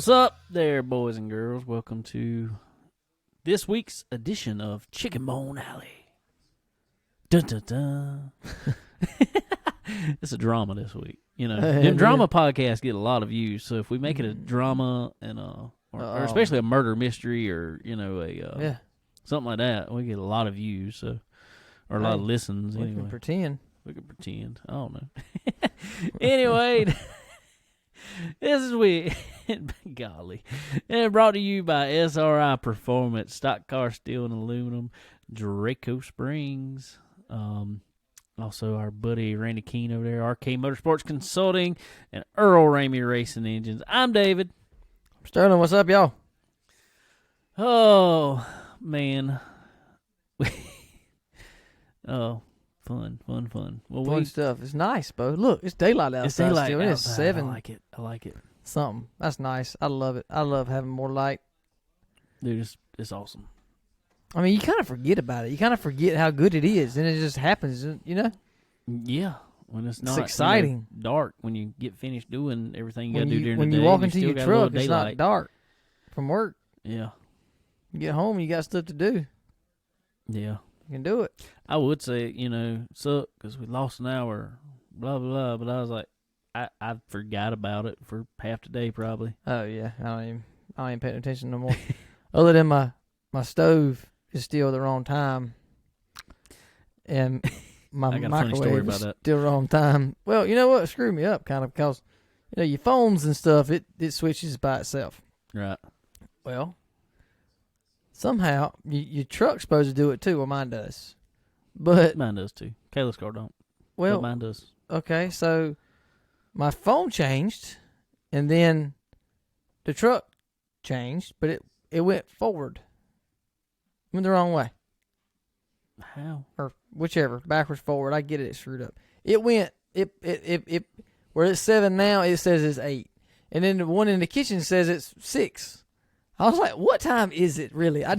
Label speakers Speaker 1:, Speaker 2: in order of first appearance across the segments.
Speaker 1: What's up there, boys and girls? Welcome to this week's edition of Chicken Bone Alley. Dun, dun, dun. It's a drama this week. You know, them drama podcasts get a lot of views. So if we make it a drama and or especially a murder mystery or something like that, we get a lot of views. So or a lot of listens.
Speaker 2: We
Speaker 1: anyway.
Speaker 2: can pretend.
Speaker 1: We can pretend. I don't know. Anyway. This is weird. Golly. And brought to you by SRI Performance, Stock Car Steel and Aluminum, Draco Springs. Also our buddy Randy Keene over there, RK Motorsports Consulting, and Earl Ramey Racing Engines. I'm David.
Speaker 2: Sterling, what's up, y'all?
Speaker 1: Oh, man. Oh. Fun. Well,
Speaker 2: Fun stuff. It's nice, bro. Look, it's daylight outside.
Speaker 1: It's daylight
Speaker 2: still.
Speaker 1: outside.
Speaker 2: It's 7.
Speaker 1: I like it.
Speaker 2: Something. That's nice. I love it. I love having more light.
Speaker 1: Dude, it's awesome.
Speaker 2: I mean, you kind of forget about it. You kind of forget how good it is, and it just happens, you know?
Speaker 1: Yeah. When it's not
Speaker 2: exciting.
Speaker 1: Dark, when you get finished doing everything you got to do during
Speaker 2: the day. When you walk into your truck, it's not dark from work.
Speaker 1: Yeah.
Speaker 2: You get home, you got stuff to do.
Speaker 1: Yeah.
Speaker 2: You can do it.
Speaker 1: I would say, suck because we lost an hour, blah, blah, blah. But I was like, I forgot about it for half the day probably.
Speaker 2: Oh, yeah. I don't even pay attention no more. Other than my stove is still the wrong time. And my
Speaker 1: I got a funny story
Speaker 2: microwave
Speaker 1: about
Speaker 2: is
Speaker 1: that.
Speaker 2: still wrong time. Well, you know what? It screwed me up kind of because, your phones and stuff, it switches by itself.
Speaker 1: Right.
Speaker 2: Well, somehow, your truck's supposed to do it too. Well, mine does. But
Speaker 1: mine does too. Kayla's car don't.
Speaker 2: Well,
Speaker 1: but mine does.
Speaker 2: Okay, so my phone changed, and then the truck changed, but it went forward. Went the wrong way.
Speaker 1: How?
Speaker 2: Or whichever, backwards, forward. I get it screwed up. It went, where it's 7 now, it says it's 8. And then the one in the kitchen says it's 6. I was like, what time is it really? I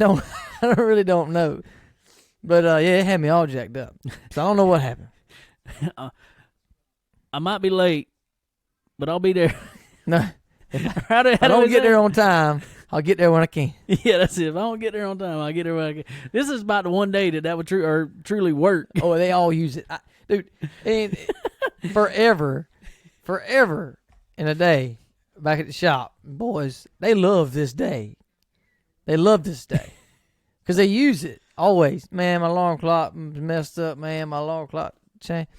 Speaker 2: really don't know. But, it had me all jacked up. So I don't know what happened.
Speaker 1: I might be late, but I'll be there.
Speaker 2: No. If I don't get there on time, I'll get there when I can.
Speaker 1: Yeah, that's it. If I don't get there on time, I'll get there when I can. This is about the one day that would truly work.
Speaker 2: Oh, they all use it. Dude, and forever in a day back at the shop, boys, they love this day. They love this day because they use it always. Man, my alarm clock messed up. Man, my alarm clock changed.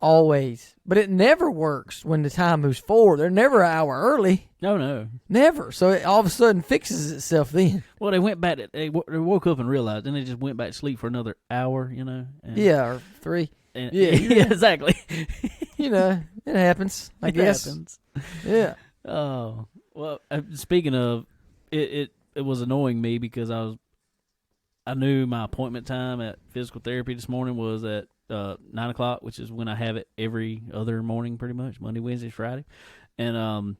Speaker 2: Always. But it never works when the time moves forward. They're never an hour early.
Speaker 1: No.
Speaker 2: Never. So it all of a sudden fixes itself then.
Speaker 1: Well, they went back. They woke up and realized, and they just went back to sleep for another hour, And,
Speaker 2: yeah, or 3.
Speaker 1: And, yeah, exactly.
Speaker 2: It happens, I guess.
Speaker 1: It happens.
Speaker 2: Yeah.
Speaker 1: Oh, well, speaking of, it was annoying me because I knew my appointment time at physical therapy this morning was at 9 o'clock, which is when I have it every other morning pretty much, Monday, Wednesday, Friday. And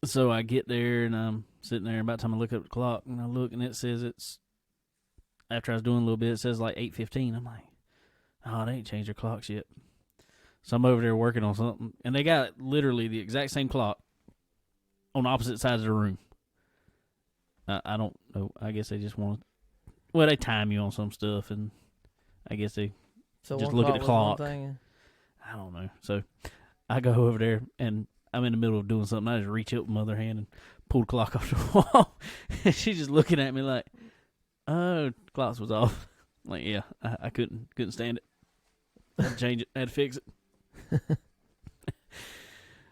Speaker 1: so I get there and I'm sitting there, and by the time I look up the clock and I look and it says after I was doing a little bit, it says like 8:15. I'm like, oh, they ain't changed their clocks yet. So I'm over there working on something, and they got literally the exact same clock on opposite sides of the room. I don't know. I guess they just want to, well, they time you on some stuff, and I guess they just look at the clock. I don't know. So I go over there, and I'm in the middle of doing something. I just reach up with my other hand and pull the clock off the wall. And she's just looking at me like, oh, the clock was off. I'm like, yeah, I couldn't stand it. I had to change it. I had to fix it.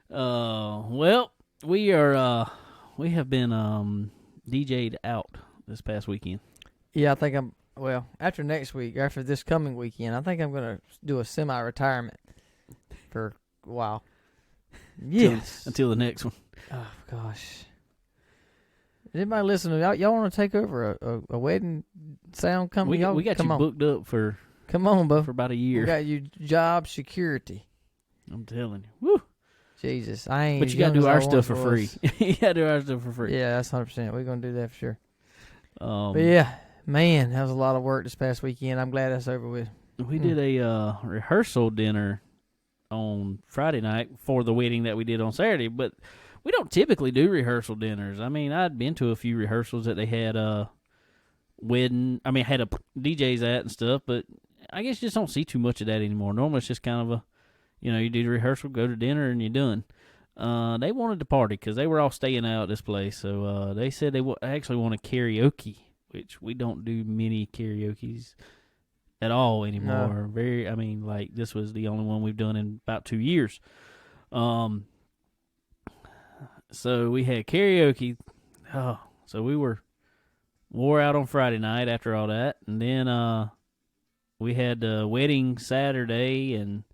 Speaker 1: Well, we have been DJ'd out this past weekend.
Speaker 2: Yeah, I think after next week, after this coming weekend, I think I'm going to do a semi-retirement for a while. Yes.
Speaker 1: Until the next one.
Speaker 2: Oh, gosh. Anybody listening, y'all want to take over a wedding sound company?
Speaker 1: We got you booked up for...
Speaker 2: Come on, Bo.
Speaker 1: For about a year.
Speaker 2: We got you job security.
Speaker 1: I'm telling you. Woo.
Speaker 2: Jesus, I ain't.
Speaker 1: But you got to do our stuff for free. You got to do our stuff for free.
Speaker 2: Yeah, that's 100%. We're going to do that for sure. But yeah, man, that was a lot of work this past weekend. I'm glad that's over with.
Speaker 1: We did a rehearsal dinner on Friday night for the wedding that we did on Saturday, but we don't typically do rehearsal dinners. I mean, I'd been to a few rehearsals that they had wedding. I mean, had a DJs at and stuff, but I guess you just don't see too much of that anymore. Normally, it's just kind of a, you do the rehearsal, go to dinner, and you're done. They wanted to party because they were all staying out at this place, so they said they actually want a karaoke, which we don't do many karaoke's at all anymore.
Speaker 2: No.
Speaker 1: Like this was the only one we've done in about 2 years. So we had karaoke. Oh, so we wore out on Friday night after all that, and then we had the wedding Saturday, and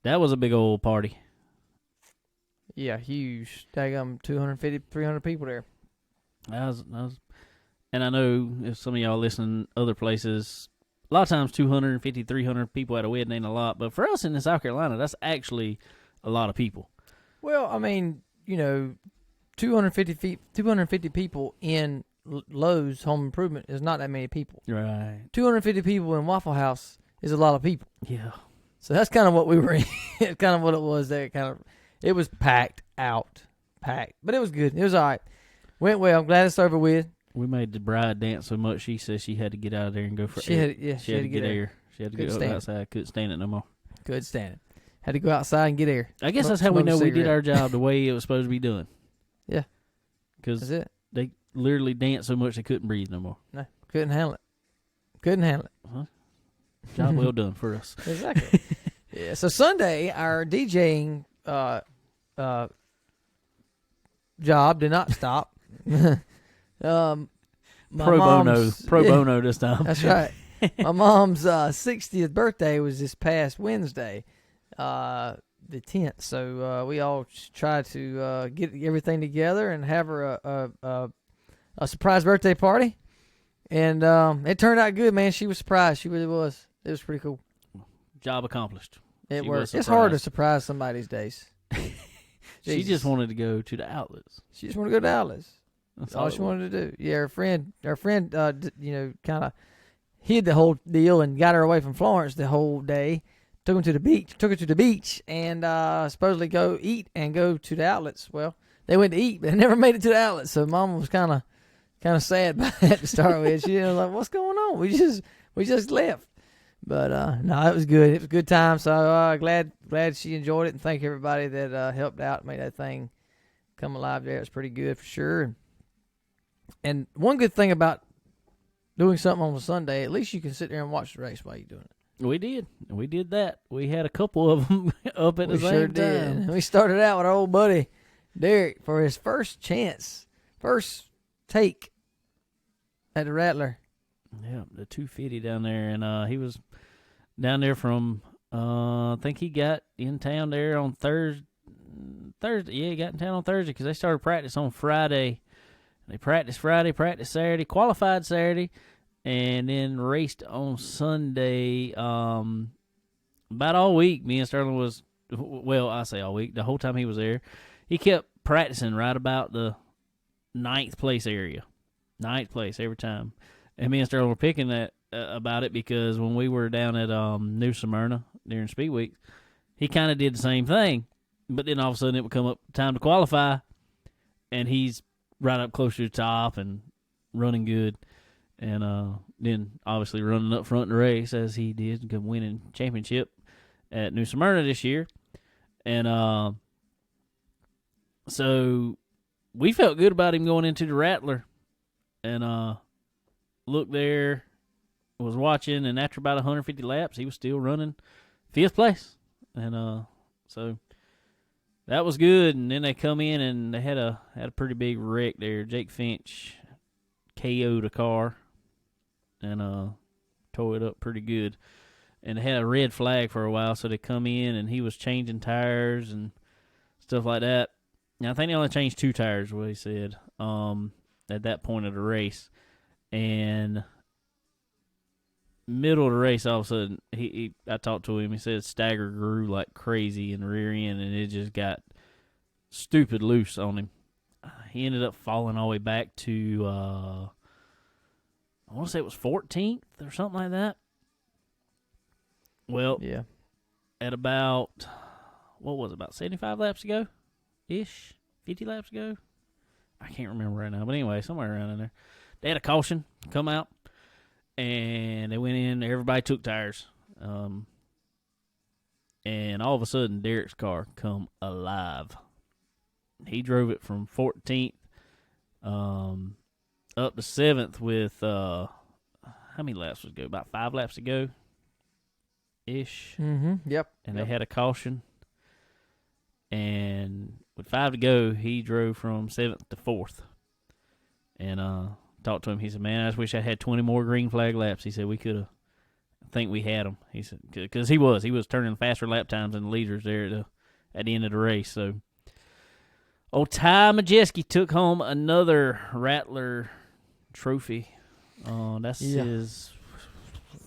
Speaker 1: that was a big old party.
Speaker 2: Yeah, huge. Daggum 250, 300 people there.
Speaker 1: That was, and I know if some of y'all listen other places, a lot of times 250, 300 people at a wedding ain't a lot, but for us in South Carolina, that's actually a lot of people.
Speaker 2: Well, I mean, 250 people in Lowe's Home Improvement is not that many people.
Speaker 1: Right.
Speaker 2: 250 people in Waffle House is a lot of people.
Speaker 1: Yeah.
Speaker 2: So that's kind of what we were in. Kind of what it was there. It was packed, but it was good. It was all right. Went well. I'm glad it's over with.
Speaker 1: We made the bride dance so much she said she had to get out of there and go for
Speaker 2: air.
Speaker 1: She had to get air. She had to go outside. Couldn't stand it no more.
Speaker 2: Couldn't stand it. Had to go outside and get air.
Speaker 1: I guess that's how we know we did our job the way it was supposed to be done.
Speaker 2: Yeah.
Speaker 1: Because
Speaker 2: that's it.
Speaker 1: They literally danced so much they couldn't breathe no more.
Speaker 2: No, couldn't handle it.
Speaker 1: Huh? Job well done for us.
Speaker 2: Exactly. Yeah. So Sunday, our DJing job did not stop.
Speaker 1: Pro bono this time.
Speaker 2: That's right. My mom's 60th birthday was this past Wednesday, the 10th. So we all tried to get everything together and have her a surprise birthday party. And it turned out good, man. She was surprised. She really was. It was pretty cool.
Speaker 1: Job accomplished.
Speaker 2: It worked. It's hard to surprise somebody these days.
Speaker 1: She just wanted to go to the outlets.
Speaker 2: She just wanted to go to the outlets.
Speaker 1: That's
Speaker 2: all she wanted to do. Yeah, her friend, kind of hid the whole deal and got her away from Florence the whole day. Took her to the beach, and supposedly go eat and go to the outlets. Well, they went to eat, but they never made it to the outlets. So Mama was kind of sad by that to start with. She was like, "What's going on? We just left." But no, it was good. It was a good time. So glad she enjoyed it, and thank everybody that helped out, made that thing come alive there. It was pretty good for sure. And one good thing about doing something on a Sunday, at least you can sit there and watch the race while you're doing it.
Speaker 1: We did that. We had a couple of them up at the same time.
Speaker 2: We started out with our old buddy Derek for his first take at the Rattler.
Speaker 1: Yeah, the 250 down there, and he was down there from I think he got in town there on Thursday. Yeah, he got in town on Thursday because they started practice on Friday. They practiced Friday, practiced Saturday, qualified Saturday, and then raced on Sunday. About all week, me and Sterling was, well, I say all week, the whole time he was there, he kept practicing right about the 9th place area. 9th place every time. And me and Sterling were picking that about it because when we were down at New Smyrna during Speed Week, he kind of did the same thing. But then all of a sudden it would come up time to qualify, and he's right up close to the top and running good. And then obviously running up front in the race as he did and come winning championship at New Smyrna this year. And so we felt good about him going into the Rattler. And looked there, was watching, and after about 150 laps, he was still running 5th place. And so that was good. And then they come in and they had a pretty big wreck there. Jake Finch KO'd a car and tore it up pretty good. And they had a red flag for a while, so they come in and he was changing tires and stuff like that. Now I think they only changed 2 tires, what he said, at that point of the race. And middle of the race, all of a sudden, I talked to him. He said stagger grew like crazy in the rear end, and it just got stupid loose on him. He ended up falling all the way back to, I want to say it was 14th or something like that. Well, yeah, at about, what was it, about 75 laps ago? Ish? 50 laps ago. I can't remember right now, but anyway, somewhere around in there. They had a caution come out, and they went in. Everybody took tires, and all of a sudden, Derek's car come alive. He drove it from 14th up to 7th with how many laps would go? About 5 laps to go, ish.
Speaker 2: Mm-hmm. Yep.
Speaker 1: And they had a caution, and with 5 to go, he drove from 7th to 4th. And talked to him. He said, "Man, I just wish I had 20 more green flag laps." He said, "We could have. I think we had him." He said, "Because he was turning faster lap times than the leaders there at the end of the race." So, old Ty Majeski took home another Rattler trophy. That's his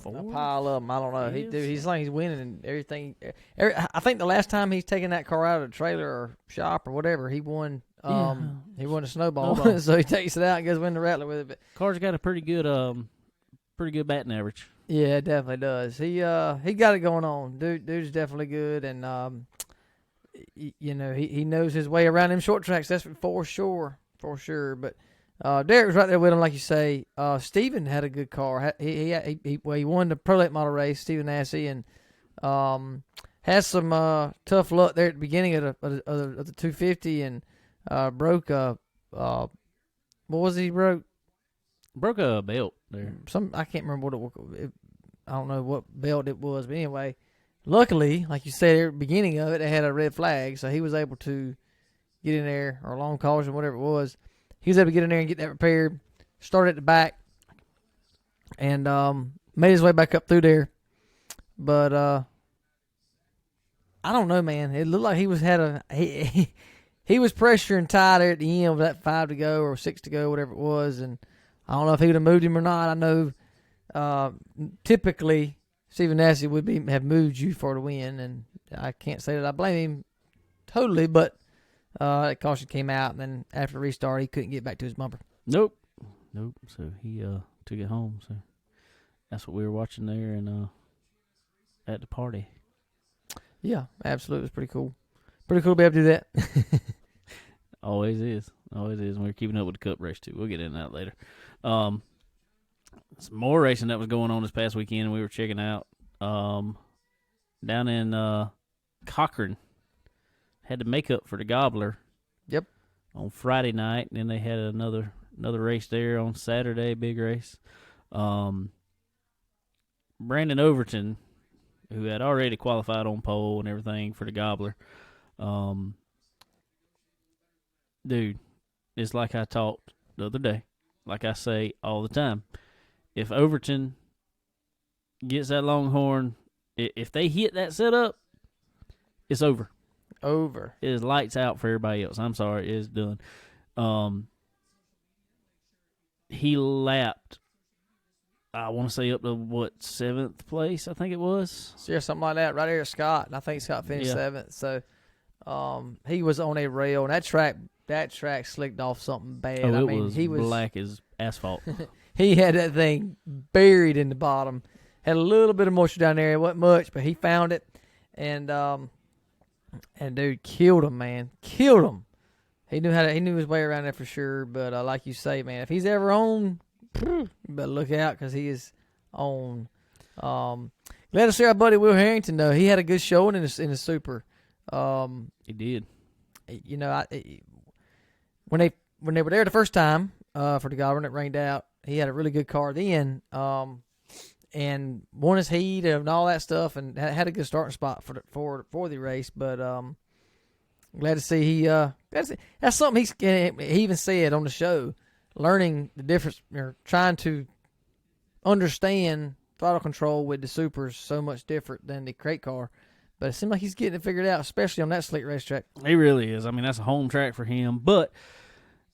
Speaker 2: A
Speaker 1: 4th.
Speaker 2: pile of them. I don't know. He's like he's winning and everything. I think the last time he's taken that car out of the trailer or shop or whatever, he won. He won a snowball. So he takes it out and goes win the Rattler with it. But
Speaker 1: Car's got a pretty good batting average.
Speaker 2: yeah, it definitely does. He got it going on. Dude's definitely good, and he knows his way around them short tracks. That's for sure. But Derek was right there with him, like you say. Steven had a good car. He won the Pro Late Model race, Steven Assey, and has some tough luck there at the beginning of the 250, and broke what was it he broke?
Speaker 1: Broke a belt there.
Speaker 2: I can't remember what it was. I don't know what belt it was, but anyway, luckily, like you said at the beginning of it, they had a red flag, so he was able to get in there, or a long caution, whatever it was. He was able to get in there and get that repaired. Started at the back, and made his way back up through there. But I don't know, man. It looked like he was he was pressuring Ty there at the end with that 5 to go or 6 to go, whatever it was, and I don't know if he would have moved him or not. I know typically Steven Assey would have moved you for the win, and I can't say that I blame him totally, but that caution came out, and then after the restart, he couldn't get back to his bumper.
Speaker 1: Nope. So he took it home. So that's what we were watching there and at the party.
Speaker 2: Yeah, absolutely. It was pretty cool. Pretty cool to be able to do that.
Speaker 1: Always is. And we're keeping up with the Cup race, too. We'll get into that later. Some more racing that was going on this past weekend, and we were checking out down in Cochran. Had the makeup for the Gobbler.
Speaker 2: Yep.
Speaker 1: On Friday night, and then they had another race there on Saturday, big race. Brandon Overton, who had already qualified on pole and everything for the Gobbler. Dude, it's like I talked the other day, like I say all the time. If Overton gets that Longhorn, if they hit that setup, it's over.
Speaker 2: Over.
Speaker 1: It is lights out for everybody else. I'm sorry, it is done. He lapped, I want to say up to, 7th place, I think it was?
Speaker 2: So yeah, something like that, right there at Scott, and I think Scott finished 7th. So he was on a rail, and that track slicked off something bad.
Speaker 1: Oh, he was black as asphalt.
Speaker 2: He had that thing buried in the bottom. Had a little bit of moisture down there. It wasn't much, but he found it, and dude killed him, man. Killed him. He knew his way around there for sure. But like you say, man, if he's ever on, you better look out because he is on. Glad to see our buddy Will Harrington though. He had a good showing in the Super.
Speaker 1: He did.
Speaker 2: You know, when they were there the first time for the Gobbler, it rained out. He had a really good car then, and won his heat and all that stuff, and had a good starting spot for the race. But glad to see that's something he even said on the show, learning the difference, trying to understand throttle control with the Supers so much different than the crate car. But it seems like he's getting it figured out, especially on that slick racetrack.
Speaker 1: He really is. I mean, that's a home track for him. But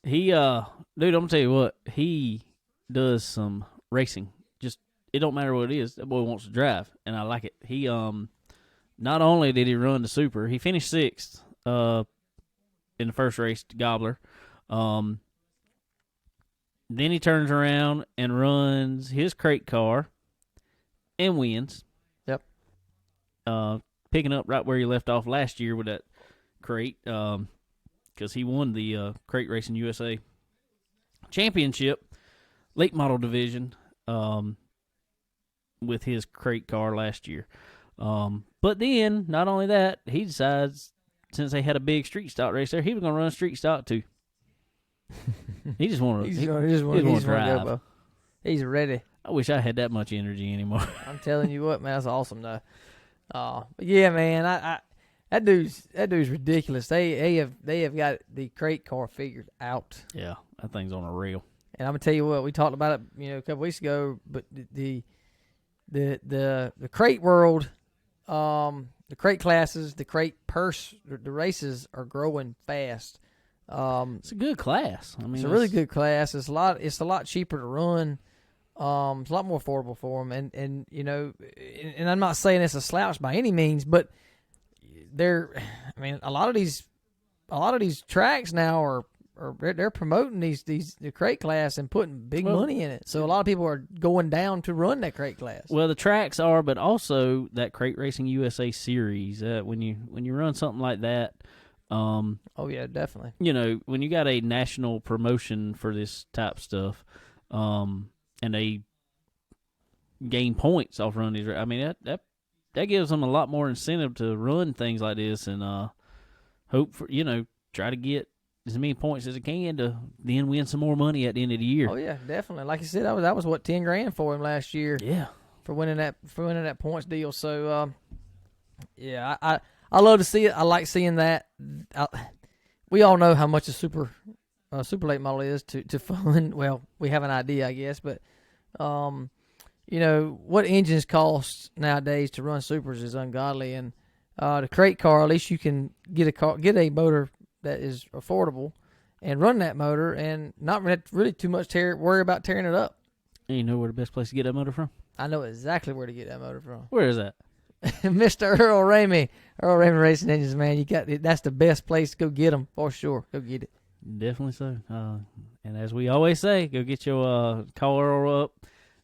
Speaker 1: he, dude, I'm gonna tell you what, he does some racing. Just, it don't matter what it is. That boy wants to drive, and I like it. He, not only did he run the Super, he finished 6th in the first race, the Gobbler. Then he turns around and runs his crate car and wins.
Speaker 2: Yep.
Speaker 1: Picking up right where he left off last year with that crate. because he won the Crate Racing USA Championship late model division with his crate car last year. But then, not only that, he decides, since they had a big street stock race there, he was going to run a street stock too. He just wanted to drive.
Speaker 2: He's ready.
Speaker 1: I wish I had that much energy anymore.
Speaker 2: I'm telling you what, man, that's awesome though. But yeah, man, I that dude's ridiculous. They have got the crate car figured out.
Speaker 1: Yeah, that thing's on a reel.
Speaker 2: And I'm gonna tell you what, we talked about it, a couple weeks ago. But the crate world, the crate classes, the crate purse, the races are growing fast.
Speaker 1: It's a good class. I mean,
Speaker 2: it's a really good class. It's a lot cheaper to run. It's a lot more affordable for them, and I'm not saying it's a slouch by any means, but a lot of these tracks now they're promoting the crate class and putting big money in it. So a lot of people are going down to run that crate class.
Speaker 1: Well, the tracks are, but also that Crate Racing USA series. When you run something like that.
Speaker 2: Oh yeah, definitely.
Speaker 1: When you got a national promotion for this type stuff, and they gain points off running these, I mean that gives them a lot more incentive to run things like this and hope for try to get as many points as they can to then win some more money at the end of the year.
Speaker 2: Oh yeah, definitely. Like you said, that was what, $10,000 for him last year.
Speaker 1: Yeah,
Speaker 2: for winning that points deal. So yeah, I love to see it. I like seeing that. We all know how much a super late model is to fund. Well, we have an idea, I guess, but what engines cost nowadays to run supers is ungodly. And the crate car, at least you can get a motor that is affordable and run that motor and not really too much worry about tearing it up.
Speaker 1: And you know where the best place to get that motor from?
Speaker 2: I know exactly where to get that motor from.
Speaker 1: Where is that?
Speaker 2: Mr. Earl Ramey Racing Engines, man. That's the best place to go get them for sure. Go get it.
Speaker 1: Definitely so. And as we always say, go get your call Earl up.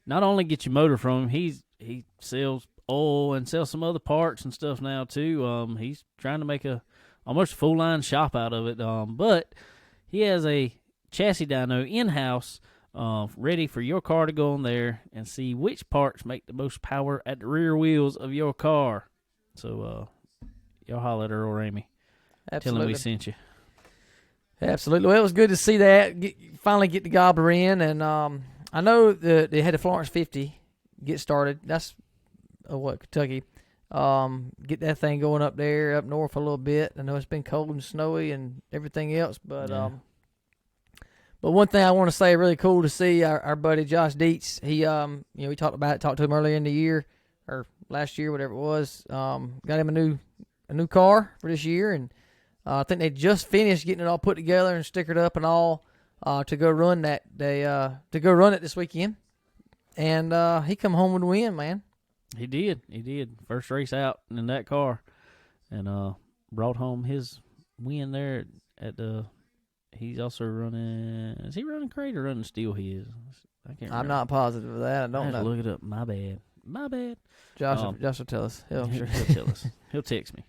Speaker 1: Not only get your motor from him, he sells oil and sells some other parts and stuff now too. He's trying to make almost a full line shop out of it. But he has a chassis dyno in house. Ready for your car to go on there and see which parts make the most power at the rear wheels of your car. So, y'all holler at Earl Ramey. Tell him we sent you.
Speaker 2: Absolutely. Well, it was good to see that. Finally get the gobbler in. And I know they had the Florence 50 get started. That's, Kentucky. Get that thing going up there, up north a little bit. I know it's been cold and snowy and everything else, but yeah. But one thing I want to say, really cool to see our buddy Josh Dietz. He, we talked to him earlier in the year or last year, whatever it was. Got him a new car for this year, and I think they just finished getting it all put together and stickered up and all to go run that. To go run it this weekend, and he come home with a win, man.
Speaker 1: He did. First race out in that car, and brought home his win there at the. He's also running. Is he running crate or running steel? He is. I can't remember.
Speaker 2: I'm not positive of that. I don't know.
Speaker 1: Look it up. My bad.
Speaker 2: Josh will tell us.
Speaker 1: He'll tell us. He'll text me.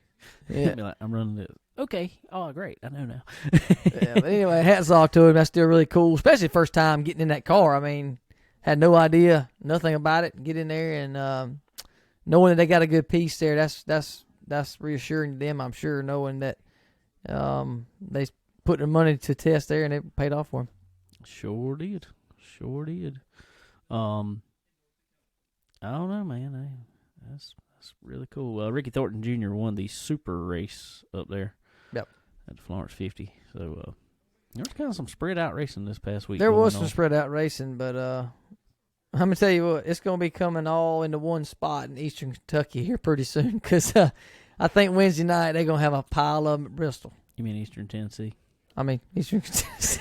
Speaker 2: Yeah.
Speaker 1: He'll be like, I'm running this. Okay. Oh, great. I know now.
Speaker 2: Yeah, but anyway, hats off to him. That's still really cool, especially first time getting in that car. I mean, had no idea, nothing about it. Get in there and knowing that they got a good piece there. That's reassuring to them. I'm sure, knowing that they put their money to test there and it paid off for them.
Speaker 1: Sure did. I don't know, man. That's really cool. Ricky Thornton Jr. won the super race up there.
Speaker 2: Yep.
Speaker 1: At the Florence 50. So there was kind of some spread out racing this past week.
Speaker 2: There was some spread out racing, but I'm gonna tell you what, it's gonna be coming all into one spot in Eastern Kentucky here pretty soon, because I think Wednesday night they're gonna have a pile of them at Bristol.
Speaker 1: You mean Eastern Tennessee?
Speaker 2: I mean Eastern Tennessee.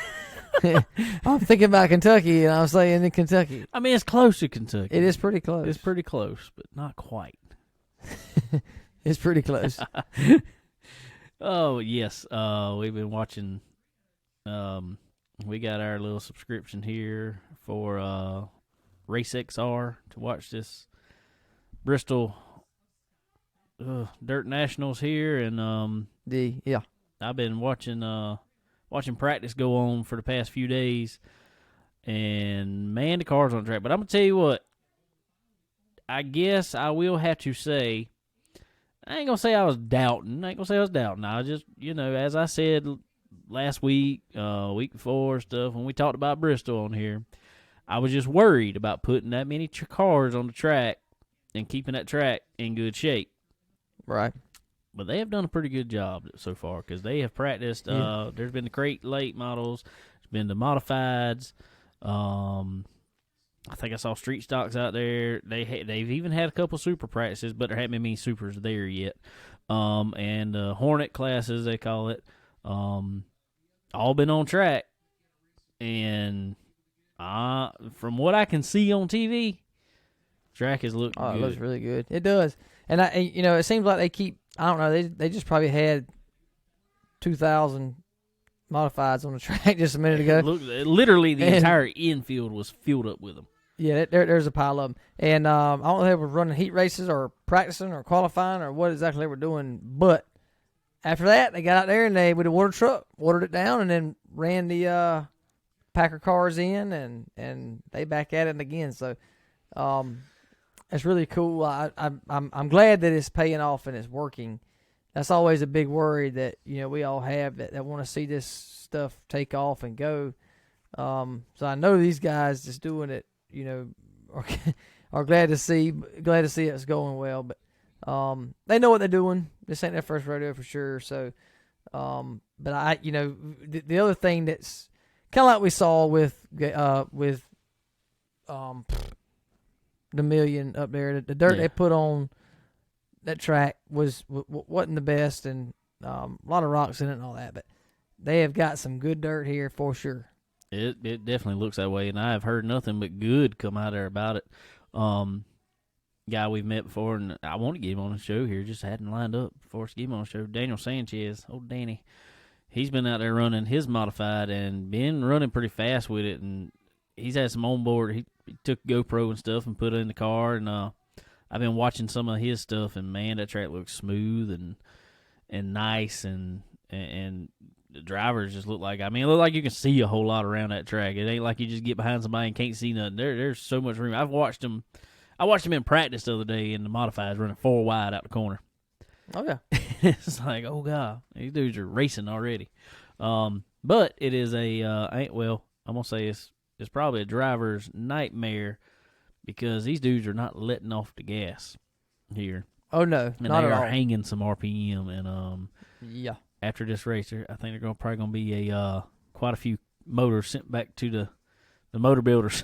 Speaker 2: I'm thinking about Kentucky, and I'm saying in Kentucky.
Speaker 1: I mean, it's close to Kentucky.
Speaker 2: It is pretty close.
Speaker 1: It's pretty close, but not quite.
Speaker 2: It's pretty close.
Speaker 1: Oh, yes. We've been watching. We got our little subscription here for Race XR to watch this Bristol Dirt Nationals here, and
Speaker 2: yeah.
Speaker 1: I've been watching watching practice go on for the past few days, and man, the cars on the track. But I'm gonna tell you what. I guess I will have to say, I ain't gonna say I was doubting. I just, as I said last week, week before stuff when we talked about Bristol on here, I was just worried about putting that many cars on the track and keeping that track in good shape.
Speaker 2: Right.
Speaker 1: But they have done a pretty good job so far because they have practiced. There's been the crate late models, there's been the modifieds. I think I saw street stocks out there. They've even had a couple super practices, but there haven't been many supers there yet. And Hornet classes, they call it. All been on track. And from what I can see on TV, track has looked good.
Speaker 2: It looks really good. It does. And it seems like they keep. I don't know. They just probably had 2,000 modifieds on the track just a minute ago.
Speaker 1: Literally, the entire infield was filled up with them.
Speaker 2: Yeah, there's a pile of them. And I don't know if they were running heat races or practicing or qualifying or what exactly they were doing. But after that, they got out there and they, with a water truck, watered it down and then ran the Packer cars in and they back at it again. So it's really cool. I'm glad that it's paying off and it's working. That's always a big worry that we all have that want to see this stuff take off and go. So I know these guys just doing it, are glad to see it's going well. But they know what they're doing. This ain't their first rodeo for sure. So, but the other thing that's kind of like we saw with the Million up there, the dirt they put on that track wasn't the best, and a lot of rocks in it and all that. But they have got some good dirt here for sure.
Speaker 1: It definitely looks that way, and I have heard nothing but good come out there about it. Guy we've met before, and I want to get him on the show here, just hadn't lined up for us to get him on the show. Daniel Sanchez, old Danny, he's been out there running his modified and been running pretty fast with it, and he's had some on board. He took GoPro and stuff and put it in the car, and I've been watching some of his stuff, and man, that track looks smooth and nice, and the drivers just look like, it look like you can see a whole lot around that track. It ain't like you just get behind somebody and can't see nothing. There's so much room. I watched him in practice the other day in the modifieds running 4 wide out the corner.
Speaker 2: Oh yeah.
Speaker 1: It's like, oh god, these dudes are racing already. But it is I'm gonna say it's probably a driver's nightmare because these dudes are not letting off the gas here.
Speaker 2: Oh no,
Speaker 1: and
Speaker 2: not
Speaker 1: they
Speaker 2: at
Speaker 1: are
Speaker 2: all.
Speaker 1: Hanging some RPM, and
Speaker 2: yeah.
Speaker 1: After this race, I think they're probably gonna be quite a few motors sent back to the motor builders.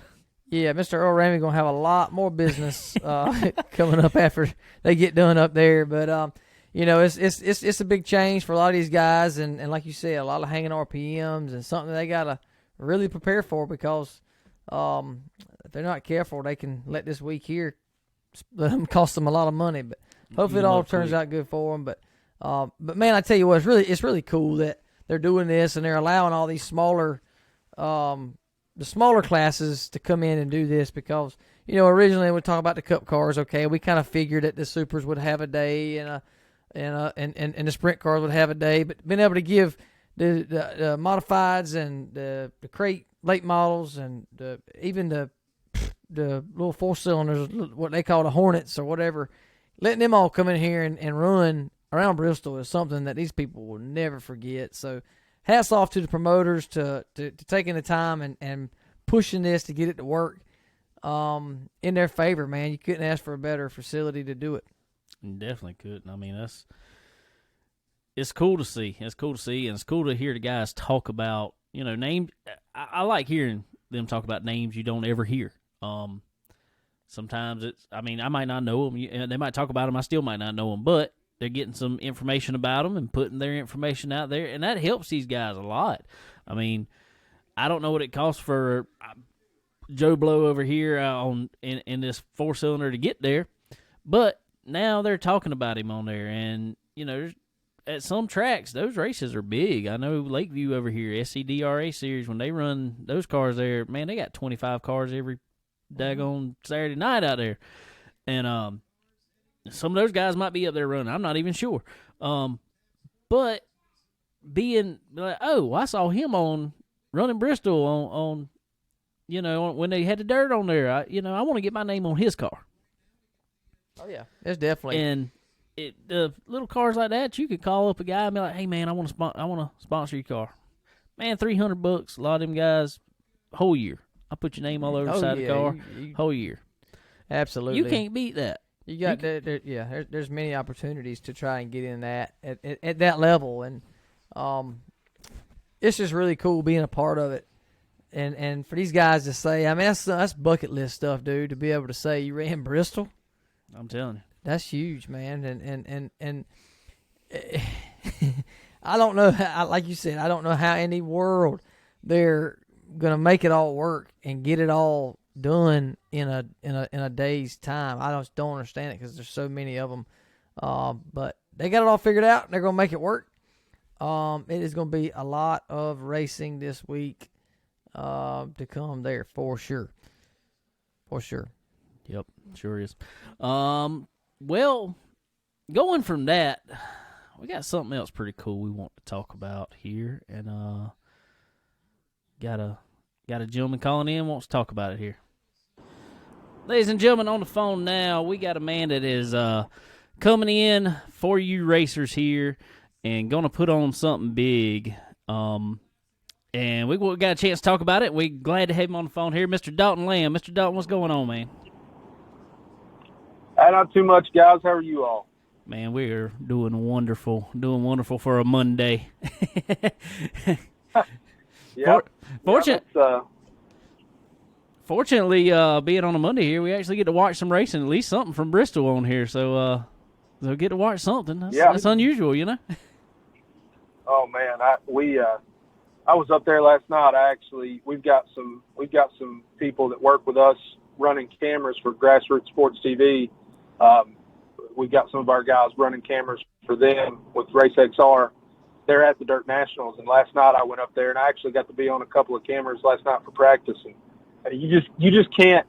Speaker 2: Yeah, Mr. Earl Ramey gonna have a lot more business coming up after they get done up there. But it's a big change for a lot of these guys, and like you said, a lot of hanging RPMs and something they gotta really prepare for because if they're not careful, they can let this week here let them cost them a lot of money. But hopefully it all turns out good for them. But man, I tell you what, it's really cool that they're doing this and they're allowing all these smaller the smaller classes to come in and do this because, originally we talk about the Cup cars, okay, we kind of figured that the Supers would have a day and the Sprint cars would have a day, but being able to give the modifieds and the crate late models and even the little 4-cylinders, what they call the Hornets or whatever, letting them all come in here and run around Bristol is something that these people will never forget. So hats off to the promoters to taking the time and pushing this to get it to work in their favor, man. You couldn't ask for a better facility to do it.
Speaker 1: You definitely couldn't. It's cool to see. It's cool to see, and it's cool to hear the guys talk about, names. I like hearing them talk about names you don't ever hear. Sometimes I might not know them. They might talk about them. I still might not know them, but they're getting some information about them and putting their information out there, and that helps these guys a lot. I don't know what it costs for Joe Blow over here in this 4-cylinder to get there, but now they're talking about him on there, and at some tracks those races are big. I know Lakeview over here, SCDRA series, when they run those cars there, man, they got 25 cars every daggone Saturday night out there, and some of those guys might be up there running. I'm not even sure. But being like, oh, I saw him on Running Bristol on when they had the dirt on there. I want to get my name on his car.
Speaker 2: Oh yeah, it's definitely.
Speaker 1: And the little cars like that, you could call up a guy and be like, hey man, I want to sponsor your car. Man, $300. A lot of them guys, whole year. I put your name all over the side of the car, whole year.
Speaker 2: Absolutely,
Speaker 1: you can't beat that.
Speaker 2: You got there's many opportunities to try and get in that at that level, and it's just really cool being a part of it. And for these guys to say, I mean, that's bucket list stuff, dude. To be able to say you ran Bristol,
Speaker 1: I'm telling you,
Speaker 2: that's huge, man. And I don't know how, like you said, I don't know how in the world they're gonna make it all work and get it all done in a day's time. I just don't understand it because there's so many of them. But they got it all figured out. And they're gonna make it work. It is gonna be a lot of racing this week to come there for sure. For sure.
Speaker 1: Yep, sure is. Well, going from that, we got something else pretty cool we want to talk about here, and got a gentleman calling in wants to talk about it here. Ladies and gentlemen, on the phone now, we got a man that is coming in for you racers here and going to put on something big. And we got a chance to talk about it. We're glad to have him on the phone here, Mr. Dalton Lamb. Mr. Dalton, what's going on, man?
Speaker 3: Not too much, guys. How are you all?
Speaker 1: Man, we are doing wonderful for a Monday.
Speaker 3: Yeah.
Speaker 1: Fortunately, being on a Monday here, we actually get to watch some racing, at least something from Bristol on here. So they'll get to watch something. That's unusual, you know.
Speaker 3: Oh man, I was up there last night. We've got some people that work with us running cameras for Grassroots Sports TV. We've got some of our guys running cameras for them with Race XR. They're at the Dirt Nationals, and last night I went up there and I actually got to be on a couple of cameras last night for practice. And you just can't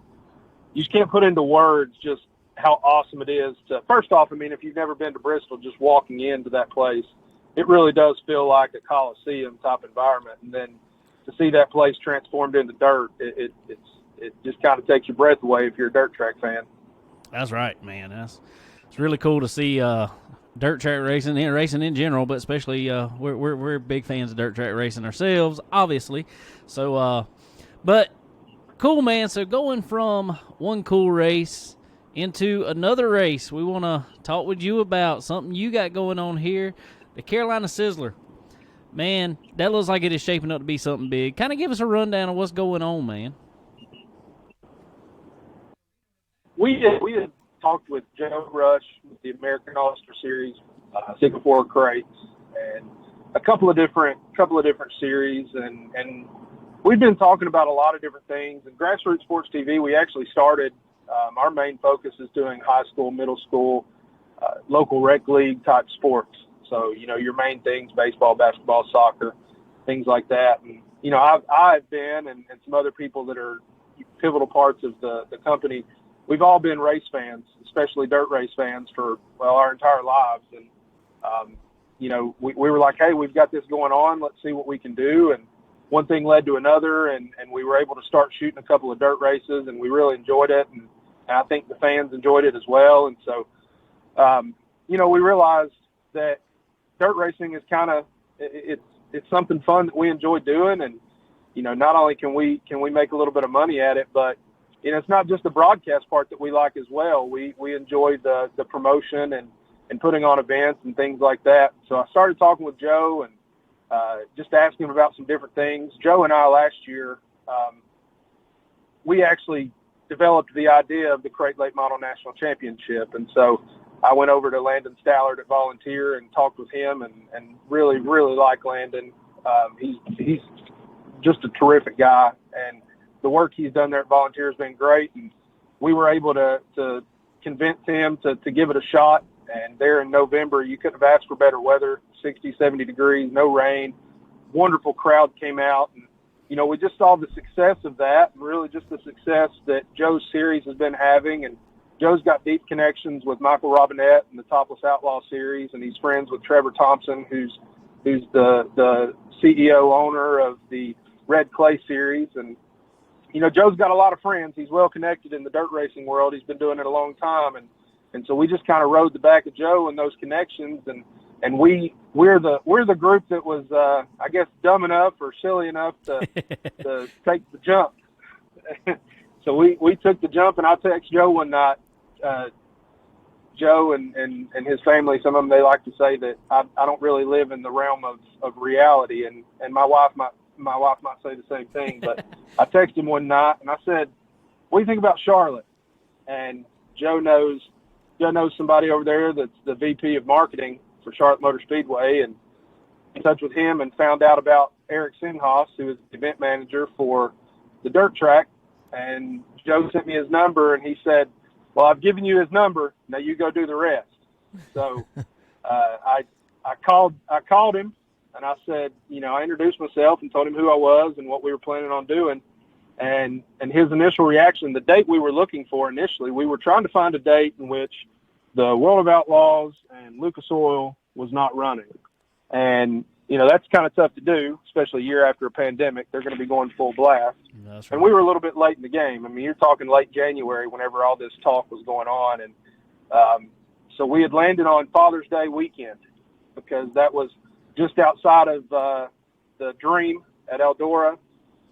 Speaker 3: put into words just how awesome it is to. First off, I mean, if you've never been to Bristol, just walking into that place, it really does feel like a Coliseum type environment. And then to see that place transformed into dirt, it just kind of takes your breath away if you're a dirt track fan.
Speaker 1: That's right, man. It's really cool to see dirt track racing and racing in general, but especially we're big fans of dirt track racing ourselves, obviously. So, but cool, man. So going from one cool race into another race, we want to talk with you about something you got going on here, the Carolina Sizzler. Man, that looks like it is shaping up to be something big. Kind of give us a rundown of what's going on, man.
Speaker 3: We had talked with Joe Rush with the American All-Star Series, Singapore Crates, and a couple of different series, and we've been talking about a lot of different things. And Grassroots Sports TV, we actually started. Our main focus is doing high school, middle school, local rec league type sports. So your main things: baseball, basketball, soccer, things like that. And I've been, and some other people that are pivotal parts of the company. We've all been race fans, especially dirt race fans, for our entire lives. And we were like, hey, we've got this going on. Let's see what we can do. And one thing led to another, and we were able to start shooting a couple of dirt races, and we really enjoyed it. And I think the fans enjoyed it as well. And so, we realized that dirt racing is it's something fun that we enjoy doing. And, not only can we make a little bit of money at it, but it's not just the broadcast part that we like as well. We enjoy the promotion and putting on events and things like that. So I started talking with Joe and just asking him about some different things. Joe and I last year, we actually developed the idea of the Crate Late Model National Championship. And so I went over to Landon Stallard at Volunteer and talked with him and really, really like Landon. He's just a terrific guy, and the work he's done there at Volunteer has been great, and we were able to convince him to give it a shot. And there in November, you couldn't have asked for better weather, 60, 70 degrees, no rain, wonderful crowd came out. And, we just saw the success of that, and really just the success that Joe's series has been having. And Joe's got deep connections with Michael Robinette and the Topless Outlaw series, and he's friends with Trevor Thompson, who's who's the CEO owner of the Red Clay Series. And, Joe's got a lot of friends. He's well connected in the dirt racing world. He's been doing it a long time. And so we just kind of rode the back of Joe and those connections. And we're the group that was, I guess, dumb enough or silly enough to take the jump. So we took the jump, and I text Joe one night. Joe and his family, some of them, they like to say that I don't really live in the realm of reality, and my wife might say the same thing. But I texted him one night and I said, "What do you think about Charlotte?" And Joe knows somebody over there that's the VP of marketing for Charlotte Motor Speedway, and in touch with him and found out about Eric Sinhaus, who is the event manager for the dirt track. And Joe sent me his number, and he said, "Well, I've given you his number. Now you go do the rest." So I called him, and I said, I introduced myself and told him who I was and what we were planning on doing. And his initial reaction, the date we were looking for initially, we were trying to find a date in which the World of Outlaws and Lucas Oil was not running. And, that's kind of tough to do, especially a year after a pandemic. They're going to be going full blast.
Speaker 1: That's right.
Speaker 3: And we were a little bit late in the game. I mean, you're talking late January whenever all this talk was going on. And so we had landed on Father's Day weekend because that was just outside of the Dream at Eldora,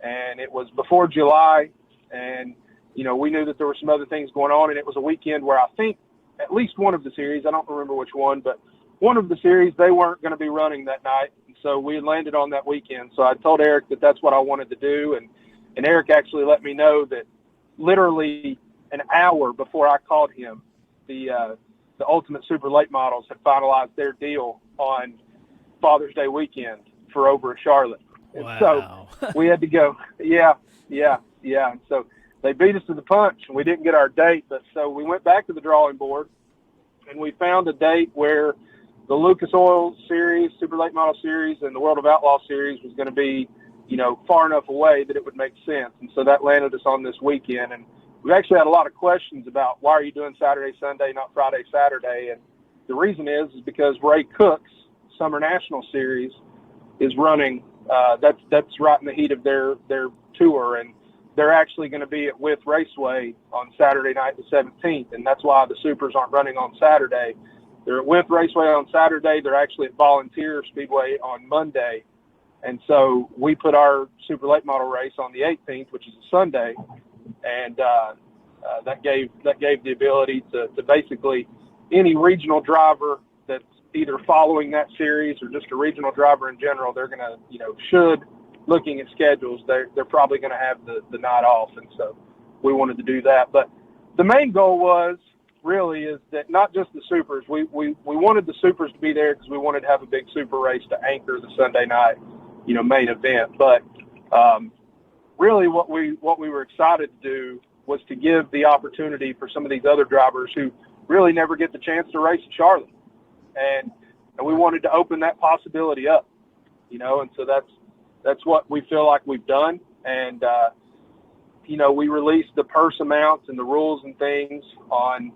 Speaker 3: and it was before July. And, we knew that there were some other things going on, and it was a weekend where I think at least one of the series, I don't remember which one, but one of the series, they weren't going to be running that night. So we had landed on that weekend. So I told Eric that that's what I wanted to do. And Eric actually let me know that literally an hour before I called him, the Ultimate Super Late Models had finalized their deal on Father's Day weekend for over at Charlotte.
Speaker 1: Wow.
Speaker 3: And so we had to go. Yeah. And so they beat us to the punch, and we didn't get our date. But so we went back to the drawing board, and we found a date where the Lucas Oil Series, Super Late Model Series, and the World of Outlaw Series was going to be, far enough away that it would make sense. And so that landed us on this weekend. And we actually had a lot of questions about why are you doing Saturday, Sunday, not Friday, Saturday. And the reason is because Ray Cook's Summer National Series is running. That's right in the heat of their tour. And they're actually going to be at Wythe Raceway on Saturday night, the 17th. And that's why the Supers aren't running on Saturday. They're at Wythe Raceway on Saturday. They're actually at Volunteer Speedway on Monday. And so we put our Super Late Model race on the 18th, which is a Sunday. And that gave the ability to basically any regional driver that's either following that series or just a regional driver in general, they're going to, looking at schedules, they're probably going to have the night off. And so we wanted to do that. But the main goal was, really, is that not just the Supers. We wanted the Supers to be there because we wanted to have a big Super race to anchor the Sunday night, main event. But really what we were excited to do was to give the opportunity for some of these other drivers who really never get the chance to race at Charlotte. And we wanted to open that possibility up, and so that's what we feel like we've done. And, we released the purse amounts and the rules and things on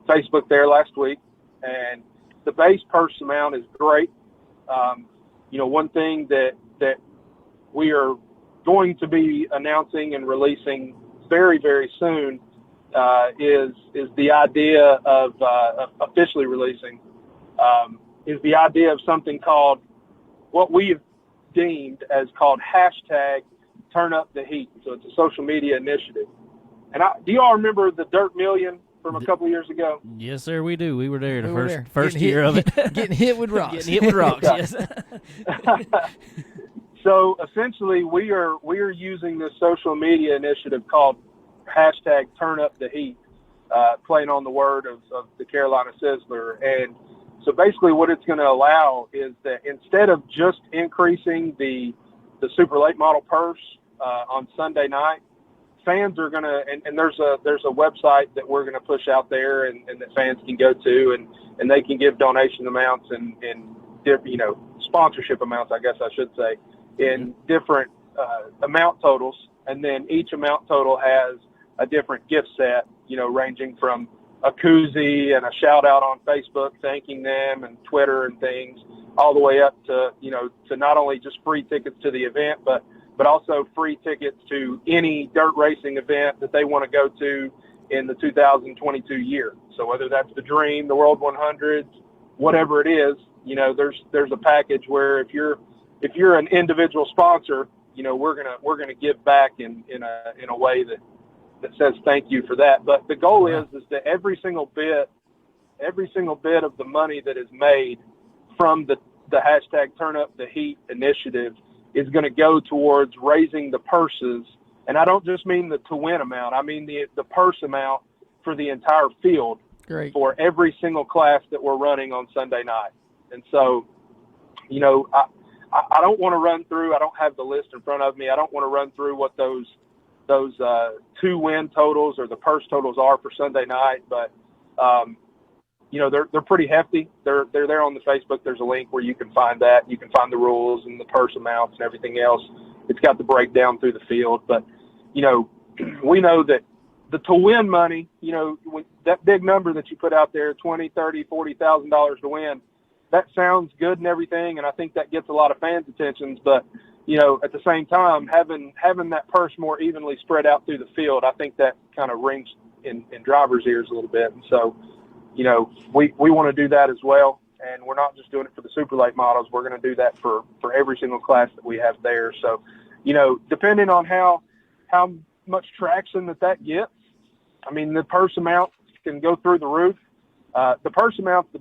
Speaker 3: Facebook there last week, and the base purse amount is great. One thing that we are going to be announcing and releasing very, very soon is the idea of officially releasing is the idea of something called what we have deemed as called hashtag Turn Up the Heat. So it's a social media initiative. And do you all remember the Dirt Million from a couple of years ago?
Speaker 1: Yes, sir, we do. We were there the first
Speaker 2: Getting
Speaker 1: year of it.
Speaker 2: Getting hit with rocks.
Speaker 1: Getting hit with rocks, yes.
Speaker 3: So essentially we are using this social media initiative called hashtag Turn Up the Heat, playing on the word of the Carolina Sizzler. And so basically what it's going to allow is that instead of just increasing the Super Late Model purse on Sunday night, fans are going to, and there's a website that we're going to push out there and that fans can go to and they can give donation amounts and sponsorship amounts, I guess I should say, in different amount totals. And then each amount total has a different gift set, ranging from a koozie and a shout out on Facebook thanking them and Twitter and things, all the way up to, to not only just free tickets to the event, but also free tickets to any dirt racing event that they want to go to in the 2022 year. So whether that's the Dream, the World 100s, whatever it is, there's a package where if you're an individual sponsor, we're gonna give back in a way that says thank you for that. But the goal is that every single bit of the money that is made from the hashtag Turn Up the Heat initiative is going to go towards raising the purses. And I don't just mean the to win amount. I mean the purse amount for the entire field.
Speaker 2: Great.
Speaker 3: For every single class that we're running on Sunday night. And so, I don't want to run through, I don't have the list in front of me. I don't want to run through what those 2 win totals or the purse totals are for Sunday night, but they're pretty hefty. They're there on the Facebook. There's a link where you can find that. You can find the rules and the purse amounts and everything else. It's got the breakdown through the field. But we know that the to win money, that big number that you put out there, $20,000, $30,000, $40,000 to win, that sounds good and everything, and I think that gets a lot of fans' attentions. But at the same time, having that purse more evenly spread out through the field, I think that kind of rings in drivers' ears a little bit. And so, we want to do that as well. And we're not just doing it for the super late models. We're going to do that for every single class that we have there. So, depending on how much traction that gets, I mean, the purse amount can go through the roof. The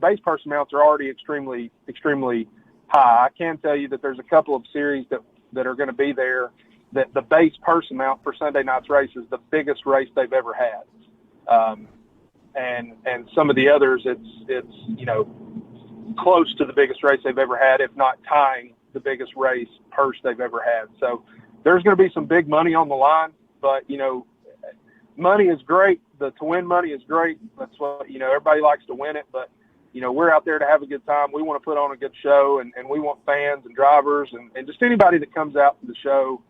Speaker 3: base purse amounts are already extremely, extremely high. I can tell you that there's a couple of series that are going to be there that the base purse amount for Sunday night's race is the biggest race they've ever had. And some of the others, it's close to the biggest race they've ever had, if not tying the biggest race purse they've ever had. So there's going to be some big money on the line, but, money is great. The to win money is great. That's what, everybody likes to win it, but, we're out there to have a good time. We want to put on a good show, and we want fans and drivers and just anybody that comes out to the show,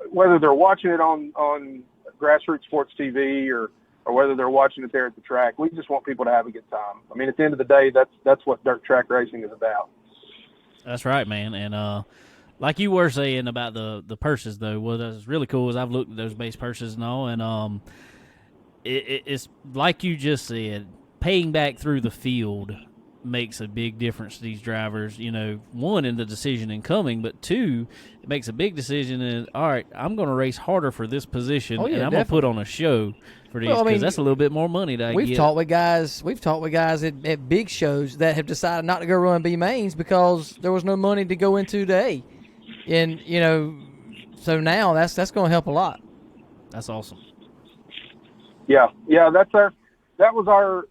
Speaker 3: whether they're watching it on Grassroots Sports TV or whether they're watching it there at the track. We just want people to have a good time. I mean, at the end of the day, that's what dirt track racing is about.
Speaker 1: That's right, man. And like you were saying about the purses, though, what is really cool is I've looked at those base purses and all, and it's like you just said, paying back through the field makes a big difference to these drivers. One, in the decision in coming, but two, it makes a big decision in, all right, I'm going to race harder for this position, and I'm going to put on a show for these, because that's a little bit more money that I get.
Speaker 2: We've talked with guys at big shows that have decided not to go run B mains because there was no money to go into the A. And, so now that's going to help a lot.
Speaker 1: That's awesome.
Speaker 3: Yeah, that was our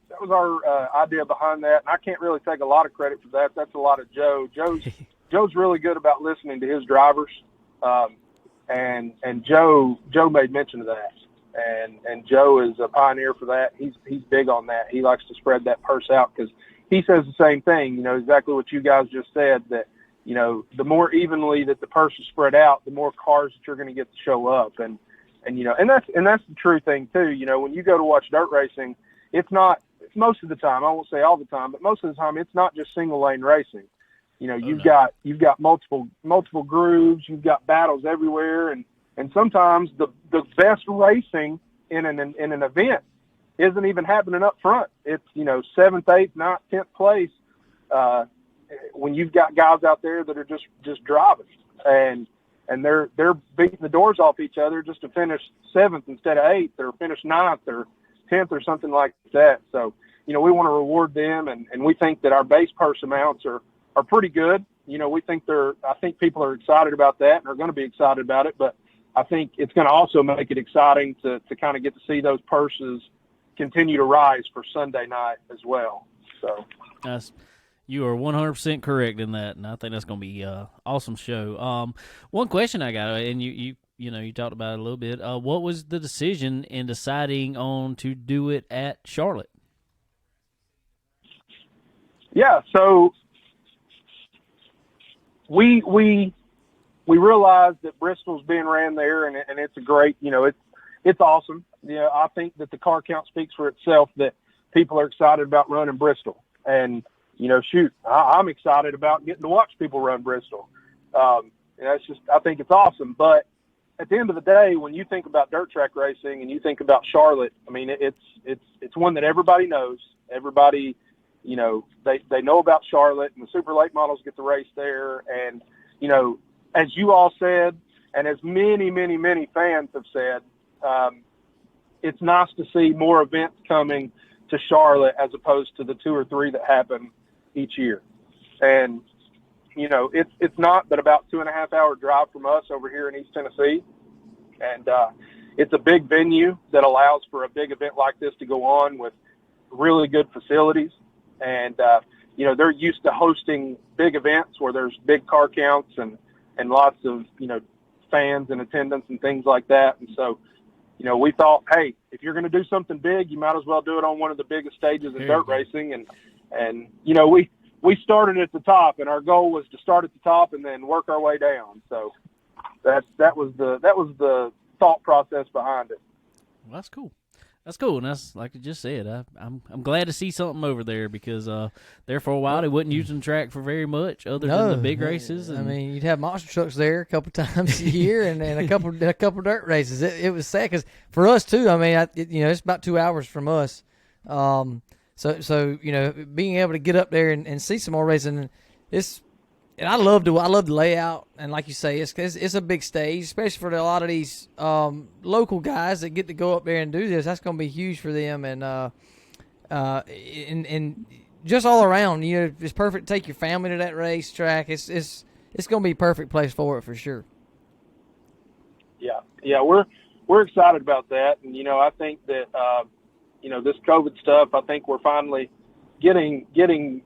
Speaker 3: idea behind that, and I can't really take a lot of credit for that. That's a lot of Joe. Joe's really good about listening to his drivers, and Joe made mention of that, and Joe is a pioneer for that. He's big on that. He likes to spread that purse out because he says the same thing. Exactly what you guys just said, that the more evenly that the purse is spread out, the more cars that you're going to get to show up, and that's the true thing too. When you go to watch dirt racing, it's most of the time, I won't say all the time, but most of the time, it's not just single lane racing. You've got multiple grooves, you've got battles everywhere, and sometimes the best racing in an event isn't even happening up front. It's 7th, 8th, 9th, 10th place when you've got guys out there that are just driving and they're beating the doors off each other just to finish 7th instead of 8th, or finish 9th or 10th or something like that. So, we want to reward them, and we think that our base purse amounts are pretty good. We think I think people are excited about that and are going to be excited about it, but I think it's going to also make it exciting to kind of get to see those purses continue to rise for Sunday night as well. So
Speaker 1: you are 100% correct in that, and I think that's going to be an awesome show. One question I got, and you talked about it a little bit. What was the decision in deciding on to do it at Charlotte?
Speaker 3: Yeah, so we realized that Bristol's being ran there, and it's a great, it's awesome. I think that the car count speaks for itself, that people are excited about running Bristol. And shoot, I'm excited about getting to watch people run Bristol. And that's just, I think it's awesome. But at the end of the day, when you think about dirt track racing and you think about Charlotte, I mean, it's one that everybody knows. Everybody, they know about Charlotte, and the super late models get to race there. And, as you all said, and as many, many, many fans have said, it's nice to see more events coming to Charlotte as opposed to the 2 or 3 that happen each year. And, it's not but about 2.5 hour drive from us over here in East Tennessee. And it's a big venue that allows for a big event like this to go on with really good facilities. And, they're used to hosting big events where there's big car counts and lots of, fans in attendance and things like that. And so, we thought, hey, if you're going to do something big, you might as well do it on one of the biggest stages in dirt racing. And we started at the top, and our goal was to start at the top and then work our way down. So that was the thought process behind it.
Speaker 1: Well, that's cool. That's cool, and that's like I just said. I'm glad to see something over there because there for a while they wasn't using the track for very much other than the big races.
Speaker 2: I mean, you'd have monster trucks there a couple times a year, and a couple dirt races. It was sad because for us too. I mean, it's about 2 hours from us. So being able to get up there and see some more racing, and I love the layout, and like you say, it's a big stage, especially for a lot of these local guys that get to go up there and do this. That's going to be huge for them, and just all around, it's perfect to take your family to that racetrack. It's going to be a perfect place for it for sure.
Speaker 3: Yeah, we're excited about that, and I think that this COVID stuff, I think we're finally getting.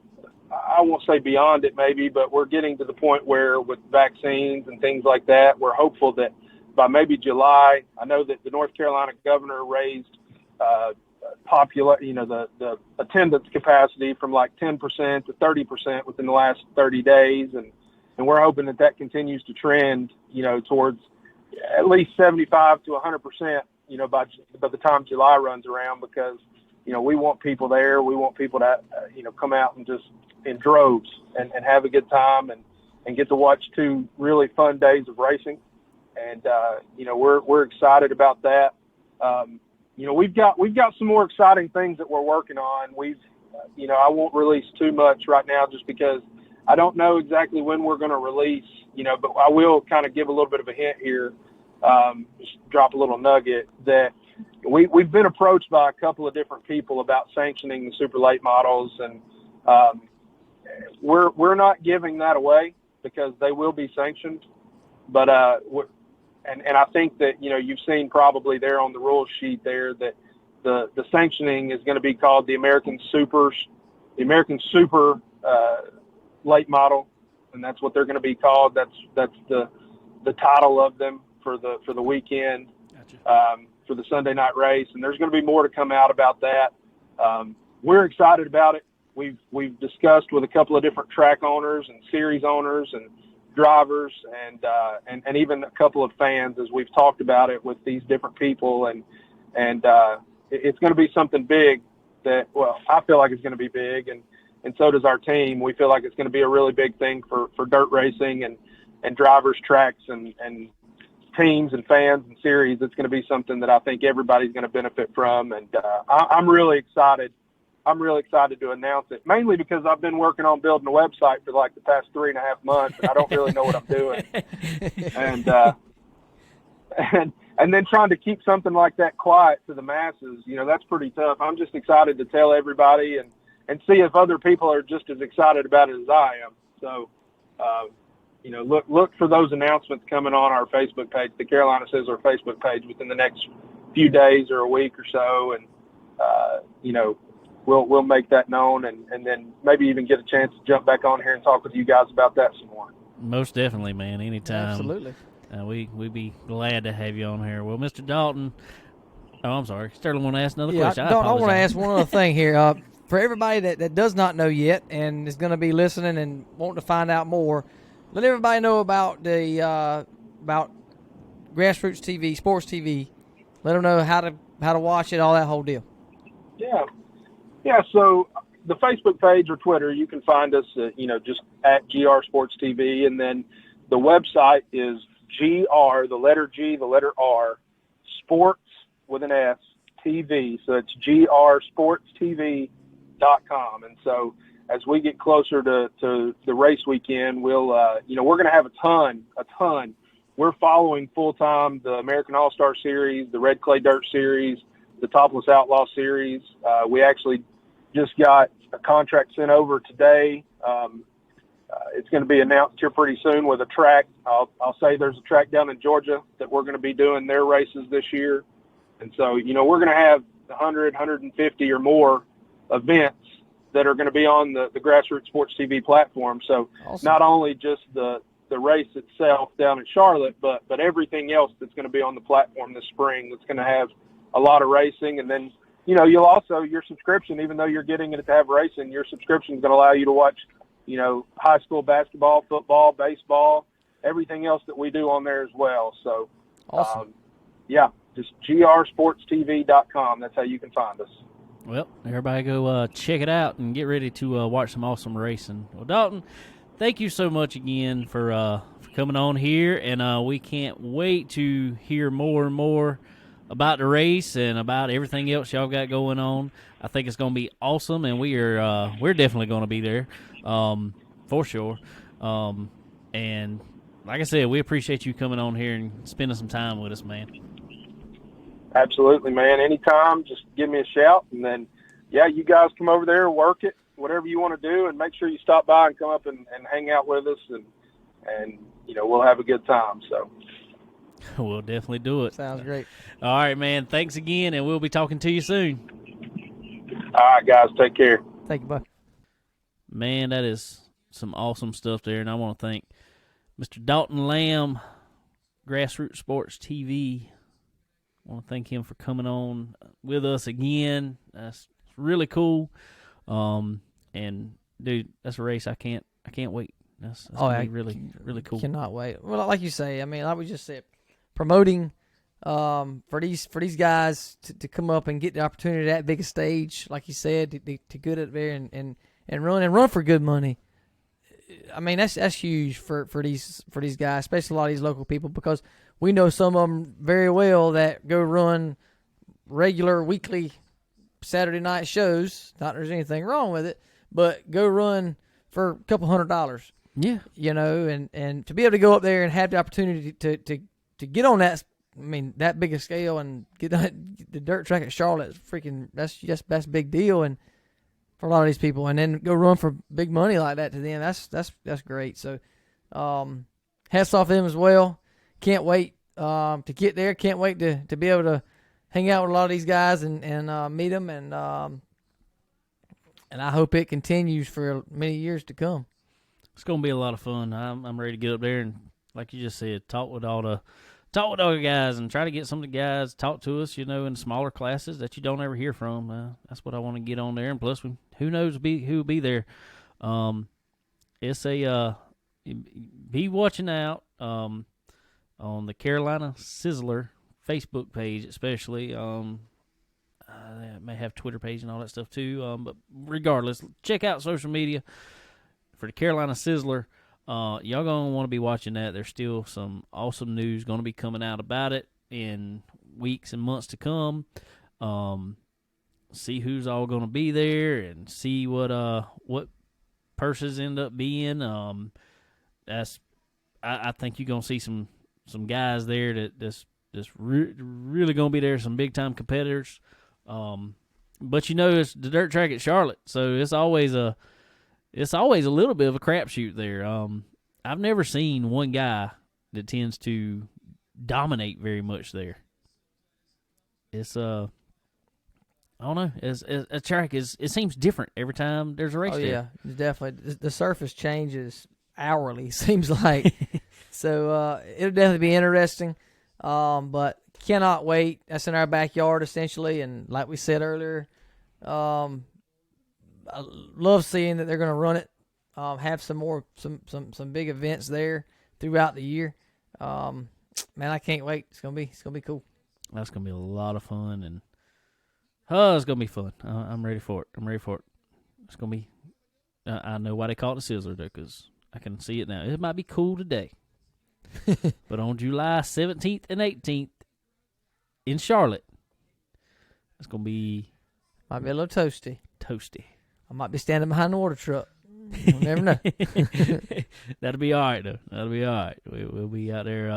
Speaker 3: I won't say beyond it maybe, but we're getting to the point where with vaccines and things like that, we're hopeful that by maybe July, I know that the North Carolina governor raised the attendance capacity from like 10% to 30% within the last 30 days. And we're hoping that continues to trend, towards at least 75 to 100%, by the time July runs around, because, we want people there. We want people to, come out and just in droves and have a good time and get to watch 2 really fun days of racing. And, we're excited about that. We've got some more exciting things that we're working on. I won't release too much right now just because I don't know exactly when we're going to release, but I will kind of give a little bit of a hint here, just drop a little nugget that we've been approached by a couple of different people about sanctioning the super late models, and we're not giving that away because they will be sanctioned. But and I think that you've seen probably there on the rule sheet there that the sanctioning is going to be called the American Super late model, and that's what they're going to be called. That's the title of them for the weekend. Gotcha. For the Sunday night race, and there's going to be more to come out about that. We're excited about it. We've discussed with a couple of different track owners and series owners and drivers and even a couple of fans as we've talked about it with these different people, and it's going to be something big that, well, I feel like it's going to be big, and so does our team. We feel like it's going to be a really big thing for dirt racing and drivers, tracks, and teams and fans and series. It's going to be something that I think everybody's going to benefit from, and I'm really excited. I'm really excited to announce it, mainly because I've been working on building a website for like the past 3.5 months, and I don't really know what I'm doing. And then trying to keep something like that quiet to the masses, that's pretty tough. I'm just excited to tell everybody and see if other people are just as excited about it as I am. So, look for those announcements coming on our Facebook page, the Carolina Sizzler Facebook page, within the next few days or a week or so. And, we'll make that known and then maybe even get a chance to jump back on here and talk with you guys about that some more.
Speaker 1: Most definitely, man. Anytime.
Speaker 2: Absolutely.
Speaker 1: We'd be glad to have you on here. Well, Mr. Dalton, I'm sorry. Sterling want to ask another question.
Speaker 2: I want to ask one other thing here. For everybody that does not know yet and is going to be listening and wanting to find out more, let everybody know about the about Grassroots TV, Sports TV. Let them know how to watch it, all that whole deal.
Speaker 3: Yeah. So, the Facebook page or Twitter, you can find us, just at GR Sports TV. And then the website is GR, the letter G, the letter R, Sports with an S, TV. So it's grsportstv.com. And so as we get closer to the race weekend, we'll, we're going to have a ton. We're following full-time the American All-Star Series, the Red Clay Dirt Series, the Topless Outlaw Series. We actually just got a contract sent over today. It's going to be announced here pretty soon with a track. I'll say there's a track down in Georgia that we're going to be doing their races this year. And so, we're going to have 100, 150 or more events that are going to be on the Grassroots Sports TV platform. So
Speaker 2: Awesome.
Speaker 3: Not only just the race itself down in Charlotte, but everything else that's going to be on the platform this spring that's going to have a lot of racing. And then, you'll also, your subscription, even though you're getting it to have racing, your subscription is going to allow you to watch, high school basketball, football, baseball, everything else that we do on there as well. So,
Speaker 2: Awesome.
Speaker 3: Just grsportstv.com. That's how you can find us.
Speaker 1: Well, everybody go check it out and get ready to watch some awesome racing. Well, Dalton, thank you so much again for coming on here, and we can't wait to hear more and more about the race and about everything else y'all got going on. I think it's going to be awesome, and we're definitely going to be there for sure. And like I said, we appreciate you coming on here and spending some time with us, man.
Speaker 3: Absolutely, man. Anytime, just give me a shout, and then, you guys come over there, work it, whatever you want to do, and make sure you stop by and come up and hang out with us, and we'll have a good time. So
Speaker 1: we'll definitely do it.
Speaker 2: Sounds great.
Speaker 1: All right, man. Thanks again, and we'll be talking to you soon.
Speaker 3: All right, guys, take care.
Speaker 2: Thank you, bud.
Speaker 1: Man, that is some awesome stuff there, and I want to thank Mr. Dalton Lamb, Grassroots Sports TV. I want to thank him for coming on with us again. That's really cool. And dude, that's a race I can't wait. That's gonna be really, really cool.
Speaker 2: Cannot wait. Well, like you say, I mean, like we just said, promoting for these guys to come up and get the opportunity at that big a stage, like you said, to get it there and run for good money. I mean, that's huge for these guys, especially a lot of these local people, because we know some of them very well that go run regular weekly Saturday night shows. Not that there's anything wrong with it, but go run for a couple $100.
Speaker 1: Yeah.
Speaker 2: And to be able to go up there and have the opportunity to get on that, I mean, that big a scale and get the dirt track at Charlotte, that's a big deal. And for a lot of these people, and then go run for big money like that to them, that's great. So, hats off to them as well. Can't wait to get there. Can't wait to be able to hang out with a lot of these guys and meet them, and I hope it continues for many years to come.
Speaker 1: It's gonna be a lot of fun. I'm ready to get up there and, like you just said, talk with all the guys and try to get some of the guys talk to us, in smaller classes that you don't ever hear from. That's what I want to get on there, and plus, who knows who will be there. It's be watching out on the Carolina Sizzler Facebook page, especially. They may have Twitter page and all that stuff too. But regardless, check out social media for the Carolina Sizzler. Y'all gonna want to be watching that. There's still some awesome news gonna be coming out about it in weeks and months to come. See who's all gonna be there and see what purses end up being. I think you're gonna see some guys there that's really gonna be there. Some big time competitors. But it's the dirt track at Charlotte, so it's always a little bit of a crapshoot there. I've never seen one guy that tends to dominate very much there. It's I don't know. A track it seems different every time there's a race there.
Speaker 2: Yeah, definitely. The surface changes hourly, seems like. So it'll definitely be interesting. But cannot wait. That's in our backyard essentially, and like we said earlier, I love seeing that they're going to run it. Have some big events there throughout the year. Man, I can't wait. It's gonna be cool.
Speaker 1: That's gonna be a lot of fun, and it's gonna be fun. I'm ready for it. It's gonna be. I know why they call it the Sizzler though, because I can see it now. It might be cool today, but on July 17th and 18th in Charlotte, it's gonna be
Speaker 2: Might be a little toasty.
Speaker 1: toasty.
Speaker 2: I might be standing behind the water truck. You never know.
Speaker 1: That'll be all right though. That'll be all right. We'll be out there.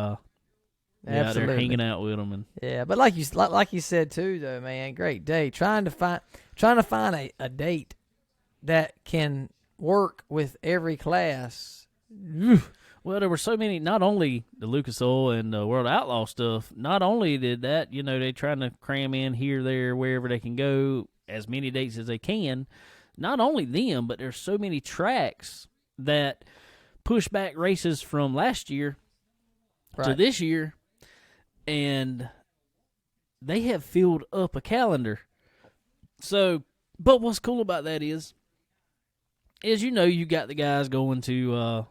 Speaker 1: Out there hanging out with them and
Speaker 2: yeah, but like you said too, though, man, great day. Trying to find a date that can work with every class.
Speaker 1: well, there were so many. Not only the Lucas Oil and the World Outlaw stuff. Not only did that, they trying to cram in here, there, wherever they can go, as many dates as they can. Not only them, but there's so many tracks that push back races from last year to this year. And they have filled up a calendar. So, but what's cool about that is you got the guys going to,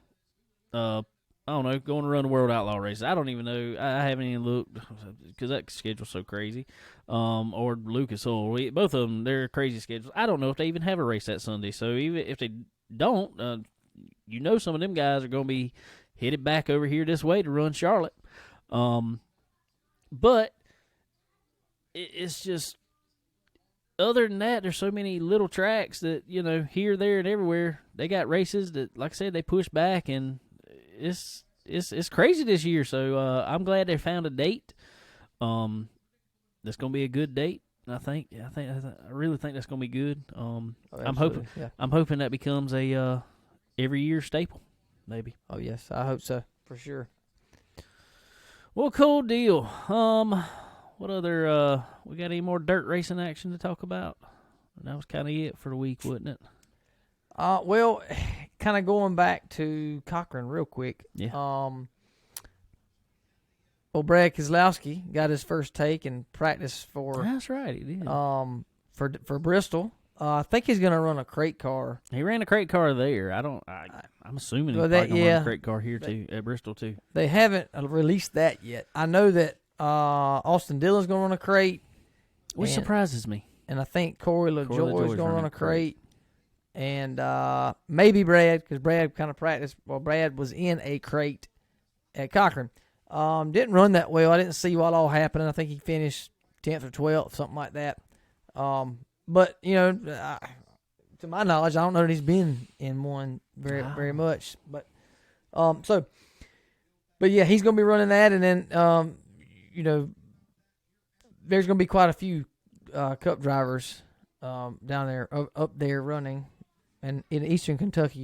Speaker 1: I don't know, going to run the World Outlaw races. I don't even know. I haven't even looked because that schedule's so crazy. Or Lucas Oil. Both of them, they're crazy schedules. I don't know if they even have a race that Sunday. So even if they don't, some of them guys are going to be headed back over here this way to run Charlotte. But it's just, other than that, there's so many little tracks that, here, there, and everywhere. They got races that, like I said, they push back, and it's crazy this year. So I'm glad they found a date. That's gonna be a good date. I really think that's gonna be good. I'm hoping that becomes a every year staple, maybe.
Speaker 2: Oh yes, I hope so for sure.
Speaker 1: Well, cool deal. What other, we got any more dirt racing action to talk about? That was kind of it for the week, wasn't it?
Speaker 2: Well, kind of going back to Cochran real quick.
Speaker 1: Yeah.
Speaker 2: Old Brad Keselowski got his first take in practice for.
Speaker 1: That's right, he did.
Speaker 2: For Bristol. I think he's going to run a crate car.
Speaker 1: He ran a crate car there. I'm assuming he's probably going to run a crate car here too, at Bristol too.
Speaker 2: They haven't released that yet. I know that Austin Dillon's going to run a crate.
Speaker 1: Which surprises me.
Speaker 2: And I think Corey LaJoy is going to run a crate. And maybe Brad, because Brad kind of practiced. Well, Brad was in a crate at Cochran. Didn't run that well. I didn't see what all happened. I think he finished 10th or 12th, something like that. But, to my knowledge, I don't know that he's been in one very much. But, but yeah, he's going to be running that. And then, there's going to be quite a few Cup drivers down there, up there running. And in Eastern Kentucky,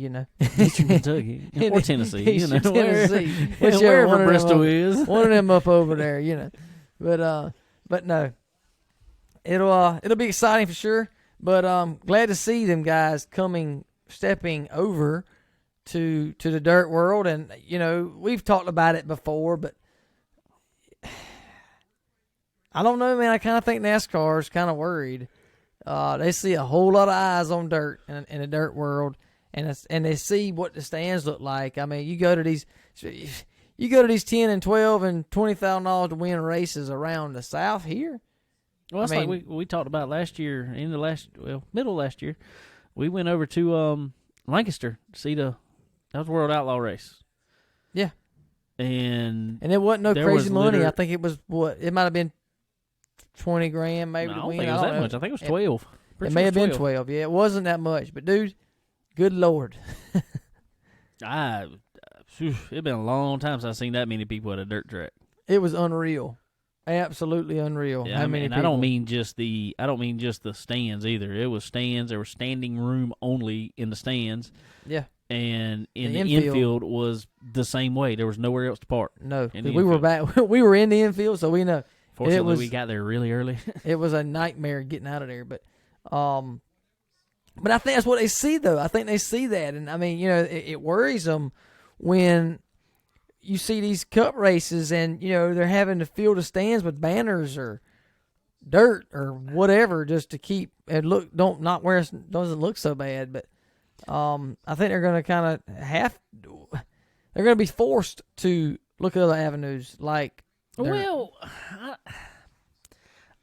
Speaker 1: Eastern Kentucky. Or Tennessee,
Speaker 2: Eastern Tennessee.
Speaker 1: Wherever Bristol is.
Speaker 2: One of them up over there, But no. It'll be exciting for sure. But glad to see them guys stepping over to the dirt world. And, we've talked about it before, but I don't know, man. I kind of think NASCAR is kind of worried. They see a whole lot of eyes on dirt in the dirt world, and they see what the stands look like. I mean, you go to these 10 and 12 and $20,000 to win races around the South here.
Speaker 1: Well, that's like we talked about last year, middle of last year. We went over to Lancaster to see that was a World Outlaw race.
Speaker 2: Yeah,
Speaker 1: and
Speaker 2: it wasn't no crazy money. I think it was it might have been $20,000 maybe to win.
Speaker 1: I don't think it was that much. I think it was 12.
Speaker 2: It may have been 12. Yeah, it wasn't that much. But dude, good Lord,
Speaker 1: it's been a long time since I've seen that many people at a dirt track.
Speaker 2: It was unreal, absolutely unreal.
Speaker 1: Yeah, I don't mean just the stands either. It was stands. There was standing room only in the stands.
Speaker 2: Yeah.
Speaker 1: And in the infield was the same way. There was nowhere else to park.
Speaker 2: No, we were back. We were in the infield, so we know.
Speaker 1: Fortunately, we got there really early.
Speaker 2: It was a nightmare getting out of there, but I think that's what they see, though. I think they see that, and I mean, it worries them when you see these Cup races, and they're having to fill the stands with banners or dirt or whatever just to keep it not where it doesn't look so bad. But I think they're going to they're going to be forced to look at other avenues like.
Speaker 1: Well,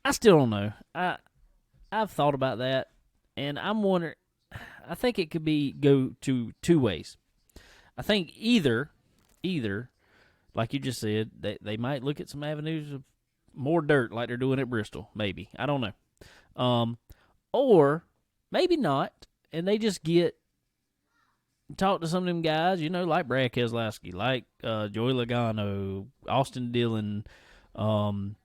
Speaker 1: I still don't know. I've thought about that, and I'm wondering. I think it could go to two ways. I think either, like you just said, they might look at some avenues of more dirt like they're doing at Bristol. Maybe, I don't know. Or maybe not, and they just talk to some of them guys, like Brad Keselowski, like Joey Logano, Austin Dillon, Corey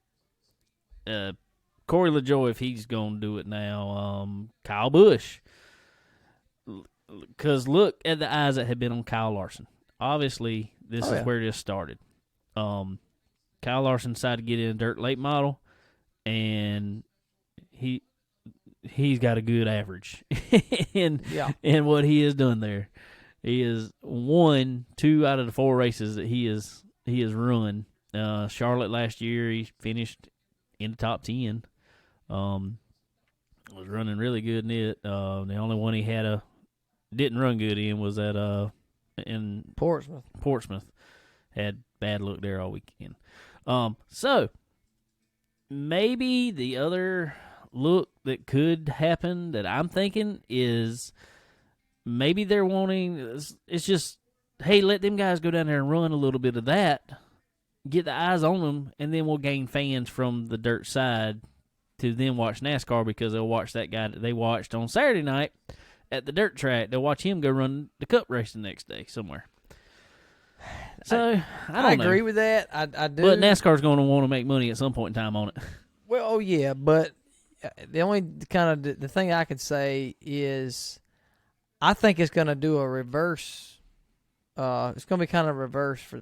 Speaker 1: LaJoie, if he's going to do it now, Kyle Busch. Because look at the eyes that have been on Kyle Larson. Obviously, this is where this started. Kyle Larson decided to get in a dirt late model, and he's got a good average in what he has done there. He has won 2 out of the 4 races that he has run. Charlotte last year, he finished in the top 10. Was running really good in it. The only one he didn't run good in was in Portsmouth. Had bad luck there all weekend. So maybe the other look that could happen that I'm thinking is maybe they're wanting, it's just, hey, let them guys go down there and run a little bit of that, get the eyes on them, and then we'll gain fans from the dirt side to then watch NASCAR, because they'll watch that guy that they watched on Saturday night at the dirt track. They'll watch him go run the Cup race the next day somewhere. So I don't
Speaker 2: agree
Speaker 1: know.
Speaker 2: with that. I do.
Speaker 1: But NASCAR's going to want to make money at some point in time on it.
Speaker 2: Well, oh yeah, but the only kind of the thing I could say is I think it's going to do a reverse. It's going to be kind of reverse for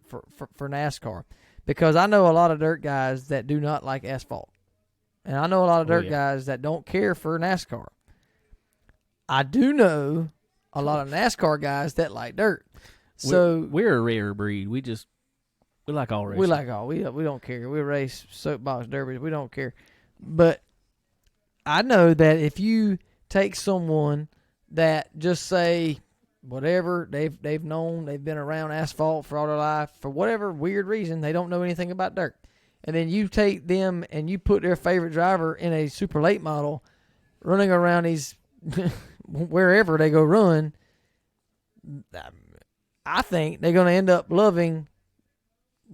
Speaker 2: NASCAR, because I know a lot of dirt guys that do not like asphalt, and I know a lot of dirt guys that don't care for NASCAR. I do know a lot of NASCAR guys that like dirt. So
Speaker 1: we're a rare breed. We like all racing.
Speaker 2: We like all. We don't care. We race soapbox derbies. We don't care. But I know that if you take someone that just say whatever they've been around asphalt for all their life, for whatever weird reason they don't know anything about dirt, and then you take them and you put their favorite driver in a super late model, running around these wherever they go run, I think they're going to end up loving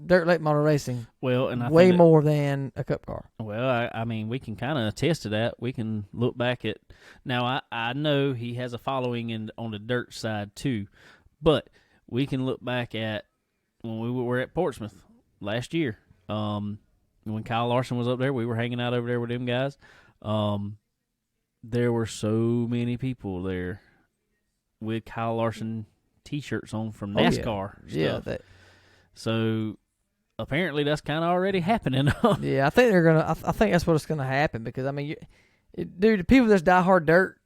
Speaker 2: dirt late model racing.
Speaker 1: Well, and I
Speaker 2: way
Speaker 1: think
Speaker 2: more than a cup car.
Speaker 1: Well, I mean, we can kind of attest to that. We can look back at now. I know he has a following on the dirt side too, but we can look back at when we were at Portsmouth last year. When Kyle Larson was up there, we were hanging out over there with them guys. There were so many people there with Kyle Larson T-shirts on from NASCAR stuff. So apparently that's kind of already happening.
Speaker 2: Yeah, I think they're gonna. I think that's what's gonna happen, because I mean, dude, the people that's diehard dirt,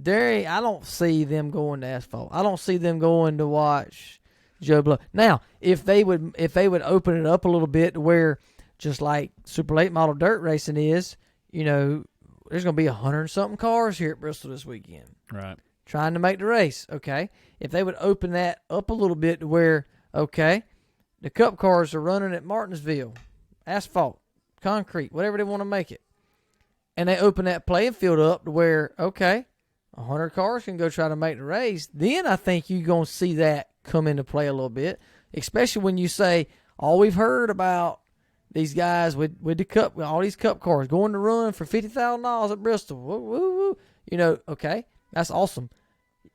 Speaker 2: I don't see them going to asphalt. I don't see them going to watch Joe Blow. Now, if they would open it up a little bit to where, just like super late model dirt racing is, there's gonna be 100-something cars here at Bristol this weekend,
Speaker 1: right?
Speaker 2: Trying to make the race. Okay, if they would open that up a little bit to where, okay, the cup cars are running at Martinsville, asphalt, concrete, whatever they want to make it, and they open that playing field up to where, okay, 100 cars can go try to make the race, then I think you're going to see that come into play a little bit, especially when you say, all we've heard about these guys with the cup, all these cup cars going to run for $50,000 at Bristol. Woo, woo, woo. Okay, that's awesome.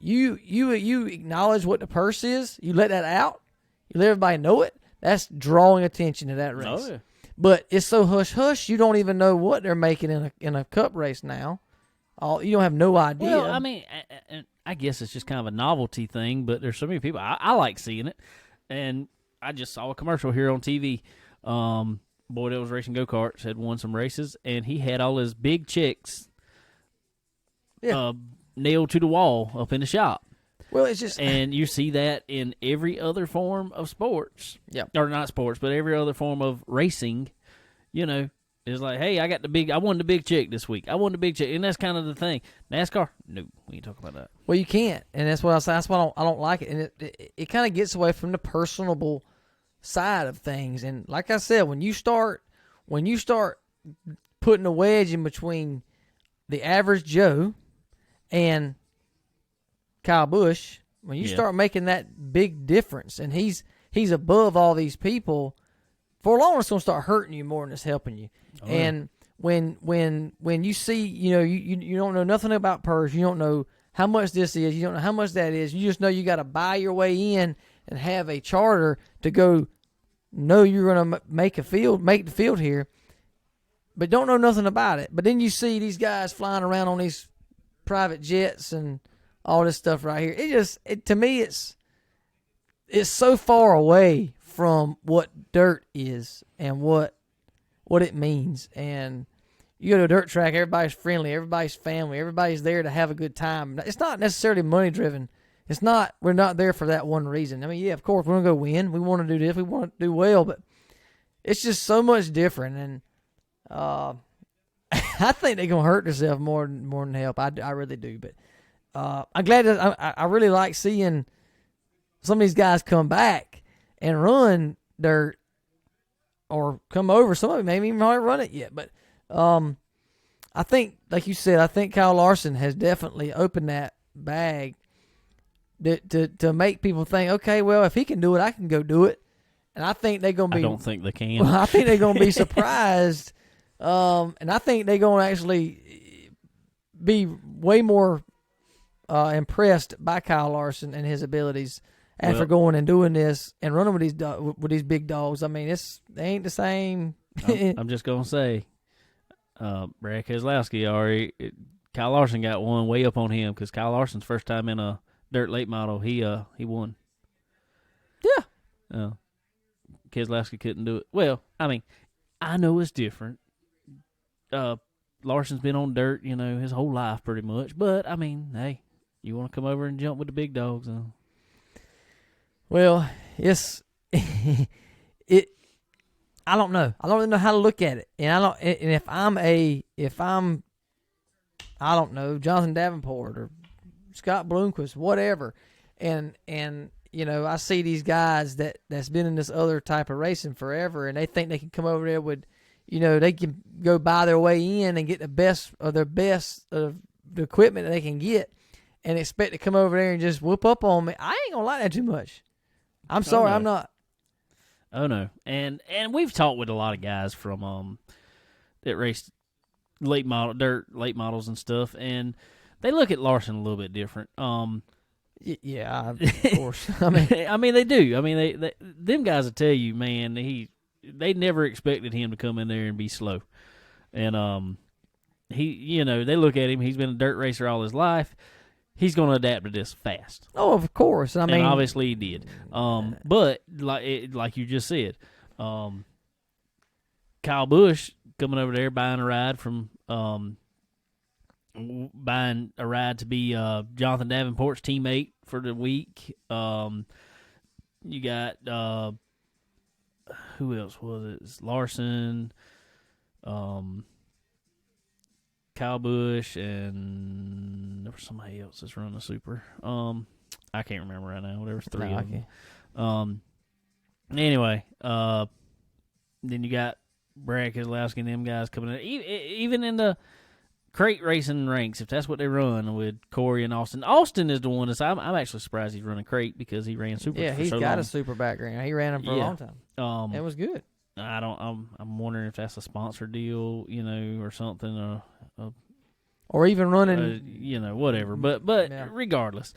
Speaker 2: You acknowledge what the purse is. You let that out. You let everybody know it. That's drawing attention to that race.
Speaker 1: Oh, yeah.
Speaker 2: But it's so hush-hush, you don't even know what they're making in a cup race now. You don't have no idea.
Speaker 1: Well, I mean, I guess it's just kind of a novelty thing, but there's so many people. I like seeing it. And I just saw a commercial here on TV. Boy that was racing go-karts had won some races, and he had all his big chicks nailed to the wall up in the shop.
Speaker 2: Well, it's just,
Speaker 1: and you see that in every other form of sports.
Speaker 2: Yeah,
Speaker 1: or not sports, but every other form of racing. It's like, hey, I won the big chick this week. I won the big chick, and that's kind of the thing. NASCAR, no, we ain't talking about that.
Speaker 2: Well, you can't, and that's what I say. That's why I don't like it, and it kind of gets away from the personable side of things. And like I said, when you start putting a wedge in between the average Joe and Kyle Busch, when you start making that big difference, and he's above all these people, for long it's going to start hurting you more than it's helping you.
Speaker 1: Oh,
Speaker 2: and when you see, you don't know nothing about purse, you don't know how much this is, you don't know how much that is, you just know you got to buy your way in and have a charter to go know you're going to make the field here, but don't know nothing about it. But then you see these guys flying around on these private jets and all this stuff right here. To me, it's so far away from what dirt is and what it means. And you go to a dirt track, everybody's friendly, everybody's family, everybody's there to have a good time. It's not necessarily money driven. We're not there for that one reason. I mean, yeah, of course, we want to go win. We want to do this. We want to do well, but it's just so much different. And I think they're going to hurt themselves more than help. I really do. But I'm glad that I really like seeing some of these guys come back and run dirt or come over. Some of them maybe even not run it yet. But I think, like you said, I think Kyle Larson has definitely opened that bag to make people think, okay, well, if he can do it, I can go do it. And I think they're going to be.
Speaker 1: I don't think they can.
Speaker 2: I think they're going to be surprised. And I think they're going to actually be way more impressed by Kyle Larson and his abilities after going and doing this and running with these big dogs. I mean, they ain't the same.
Speaker 1: I'm just going to say, Brad Keselowski Kyle Larson got one way up on him because Kyle Larson's first time in a dirt late model, he won. Yeah. Keselowski couldn't do it. Well, I mean, I know it's different. Larson's been on dirt, his whole life pretty much. But, I mean, hey, you want to come over and jump with the big dogs?
Speaker 2: Well, it's I don't know. I don't really know how to look at it. And if I'm I don't know, Jonathan Davenport or Scott Bloomquist, whatever, and I see these guys that's been in this other type of racing forever, and they think they can come over there with, they can go buy their way in and get the best of the equipment that they can get, and expect to come over there and just whoop up on me. I ain't gonna like that too much. I'm sorry, I'm not.
Speaker 1: Oh no, and we've talked with a lot of guys from that raced late models and stuff, and they look at Larson a little bit different.
Speaker 2: Yeah, of course.
Speaker 1: I mean, they do. I mean, they them guys will tell you, man, they never expected him to come in there and be slow, and they look at him. He's been a dirt racer all his life. He's going to adapt to this fast.
Speaker 2: Oh, of course. I mean,
Speaker 1: and obviously he did. But like you just said, Kyle Busch coming over there buying a ride to be Jonathan Davenport's teammate for the week. You got who else was it? It's Larson, Kyle Busch, and there was somebody else that's running a super. I can't remember right now. There was three of them. Anyway, then you got Brad Keselowski and them guys coming in. Even in the crate racing ranks, if that's what they run with Corey and Austin. Austin is the one I'm actually surprised he's running crate because he ran super.
Speaker 2: Yeah,
Speaker 1: he's
Speaker 2: got a super background. He ran them for a long time. It was good.
Speaker 1: I'm wondering if that's a sponsor deal, or something,
Speaker 2: or even running,
Speaker 1: whatever. But regardless,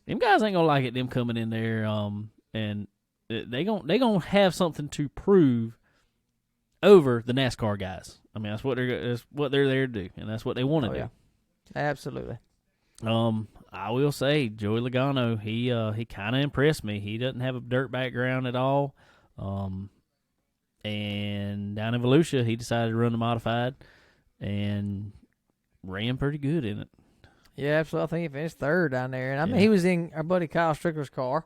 Speaker 1: them guys ain't gonna like it. Them coming in there, and they gonna have something to prove over the NASCAR guys. I mean, that's what they're there to do, and that's what they want to do.
Speaker 2: Yeah. Absolutely.
Speaker 1: I will say Joey Logano, he kind of impressed me. He doesn't have a dirt background at all. And down in Volusia, he decided to run the modified and ran pretty good in it.
Speaker 2: Yeah, absolutely. I think he finished third down there. And I mean, he was in our buddy Kyle Strickler's car.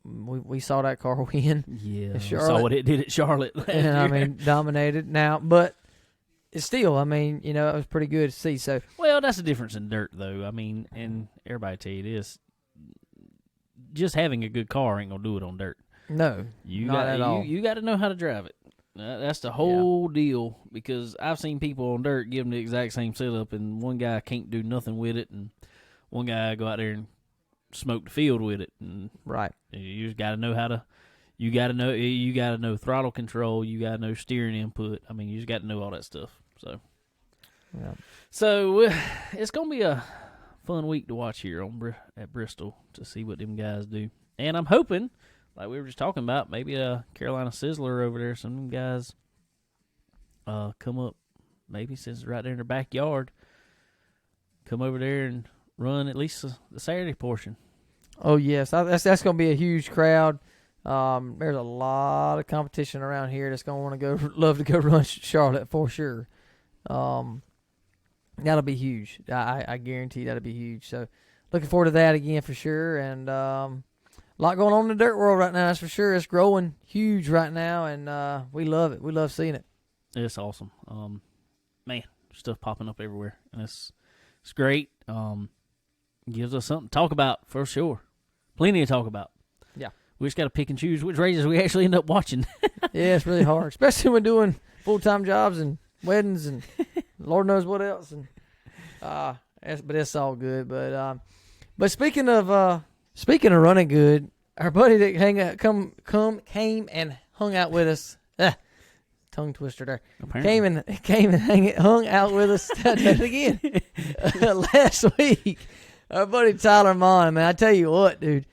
Speaker 2: We saw that car win.
Speaker 1: Yeah, we saw what it did at Charlotte last year.
Speaker 2: I mean, dominated. Now, but it's still, I mean, it was pretty good to see. So,
Speaker 1: well, that's the difference in dirt, though. I mean, and everybody tell you this: just having a good car ain't gonna do it on dirt.
Speaker 2: No, not at all.
Speaker 1: You got to know how to drive it. That's the whole deal, because I've seen people on dirt give them the exact same setup, and one guy can't do nothing with it, and one guy go out there and smoke the field with it, and
Speaker 2: Right.
Speaker 1: you just got to know how to. You got to know throttle control. You got to know steering input. I mean, you just got to know all that stuff. So,
Speaker 2: Yeah.
Speaker 1: so it's gonna be a fun week to watch here at Bristol to see what them guys do. And I'm hoping, like we were just talking about, maybe a Carolina Sizzler over there. Some of them guys come up, maybe since it's right there in their backyard, come over there and run at least the Saturday portion.
Speaker 2: Oh yes, that's going to be a huge crowd. There's a lot of competition around here that's going to love to go run Charlotte for sure. That'll be huge. I guarantee that'll be huge. So looking forward to that again for sure. And a lot going on in the dirt world right now. That's for sure. It's growing huge right now, and we love it. We love seeing it.
Speaker 1: It's awesome. Man, stuff popping up everywhere, and it's great. Gives us something to talk about for sure. Plenty to talk about.
Speaker 2: Yeah.
Speaker 1: We just got to pick and choose which races we actually end up watching.
Speaker 2: Yeah, it's really hard, especially when doing full-time jobs and weddings and Lord knows what else. And but it's all good. But speaking of running good, our buddy that came and hung out with us. Tongue twister there.
Speaker 1: Apparently.
Speaker 2: Came and hung out with us again last week. Our buddy Tyler Mon, man, I tell you what, dude,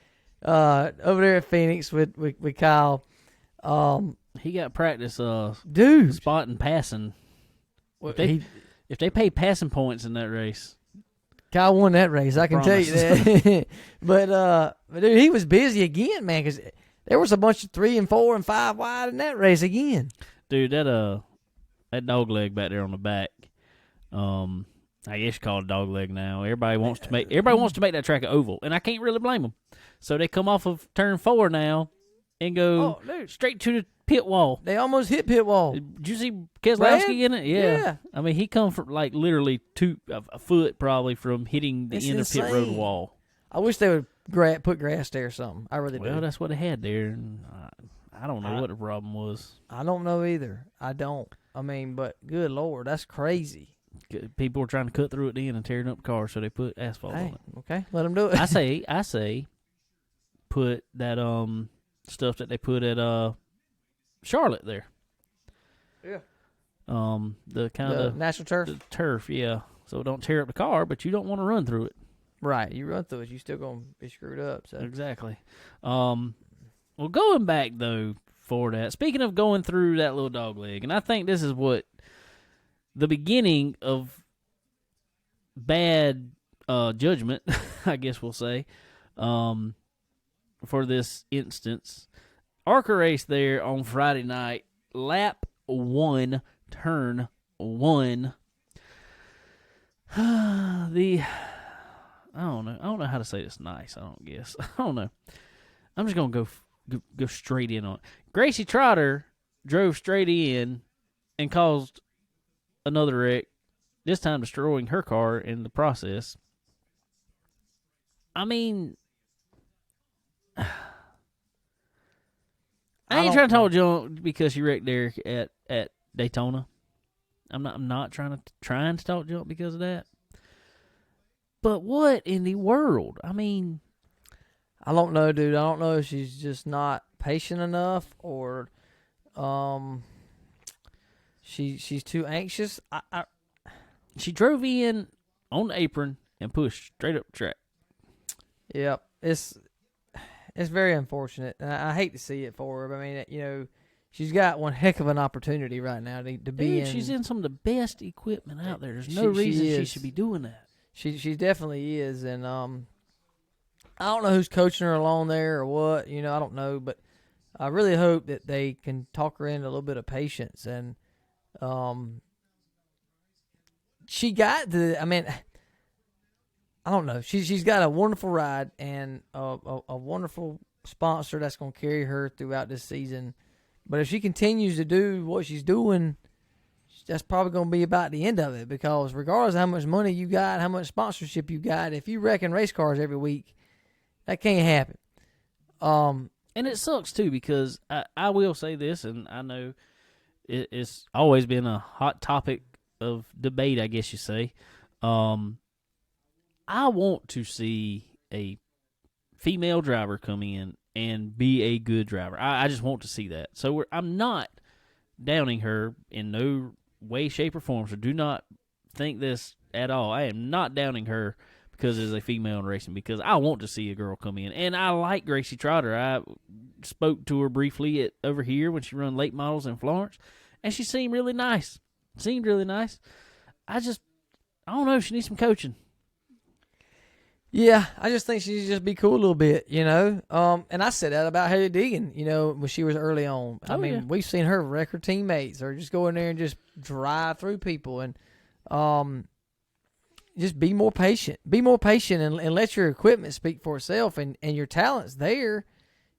Speaker 2: over there at Phoenix with Kyle,
Speaker 1: he got practice,
Speaker 2: dude,
Speaker 1: spot and passing. If they pay passing points in that race,
Speaker 2: Kyle won that race. I can tell you that. but dude, he was busy again, man, because there was a bunch of 3 and 4 and 5 wide in that race again.
Speaker 1: Dude, that dog leg back there on the back, I guess you call it dog leg now. Everybody wants to make that track an oval, and I can't really blame them. So they come off of turn 4 now and go straight to the pit wall.
Speaker 2: They almost hit pit wall.
Speaker 1: Did you see Keselowski in it?
Speaker 2: Yeah.
Speaker 1: I mean, he come from like literally a foot probably from hitting the end of pit road wall.
Speaker 2: I wish they would put grass there or something. I really do.
Speaker 1: Well, that's what they had there, and I don't know what the problem was.
Speaker 2: I don't know either. I don't. I mean, but good Lord, that's crazy.
Speaker 1: People were trying to cut through it then and tearing up cars, so they put asphalt on it.
Speaker 2: Okay, let them do it.
Speaker 1: I say, put that stuff that they put at Charlotte there.
Speaker 2: Yeah.
Speaker 1: The kind of
Speaker 2: natural turf.
Speaker 1: The turf, yeah. So don't tear up the car, but you don't want to run through it.
Speaker 2: Right, you run through it, you still gonna be screwed up. So
Speaker 1: exactly. Well, going back though for that. Speaking of going through that little dog leg, and I think this is what the beginning of bad judgment, I guess we'll say, for this instance. ARCA race there on Friday night, lap 1, turn 1. I don't know how to say this nice. I don't know. I'm just gonna go straight in on it. Gracie Trotter drove straight in and caused another wreck, this time destroying her car in the process. I mean, I ain't trying to talk junk because she wrecked there at Daytona. I'm not trying to talk junk because of that. But what in the world? I mean,
Speaker 2: I don't know, dude. I don't know if she's just not patient enough or she's too anxious.
Speaker 1: She drove in on the apron and pushed straight up the track.
Speaker 2: Yep. It's very unfortunate. And I hate to see it for her. But I mean, you know, she's got one heck of an opportunity right now to be in.
Speaker 1: She's in some of the best equipment out there. There's no reason she should be doing that.
Speaker 2: She definitely is, and I don't know who's coaching her along there or what. You know, I don't know, but I really hope that they can talk her into a little bit of patience. And she got the. I mean, I don't know. She's got a wonderful ride and a wonderful sponsor that's going to carry her throughout this season. But if she continues to do what she's doing, that's probably going to be about the end of it, because regardless of how much money you got, how much sponsorship you got, if you wrecking race cars every week, that can't happen.
Speaker 1: And it sucks, too, because I will say this, and I know it's always been a hot topic of debate, I guess you say. I want to see a female driver come in and be a good driver. I just want to see that. So I'm not downing her in no way, shape, or form. So do not think this at all. I am not downing her because it's a female in racing, because I want to see a girl come in. And I like Gracie Trotter. I spoke to her briefly over here when she run late models in Florence, and she seemed really nice. I don't know. She needs some coaching.
Speaker 2: Yeah, I just think she should just be cool a little bit, you know. And I said that about Haley Deegan, you know, when she was early on. I mean,
Speaker 1: yeah.
Speaker 2: we've seen her wreck her teammates or just go in there and just drive through people, and just be more patient. Be more patient and let your equipment speak for itself, and your talent's there.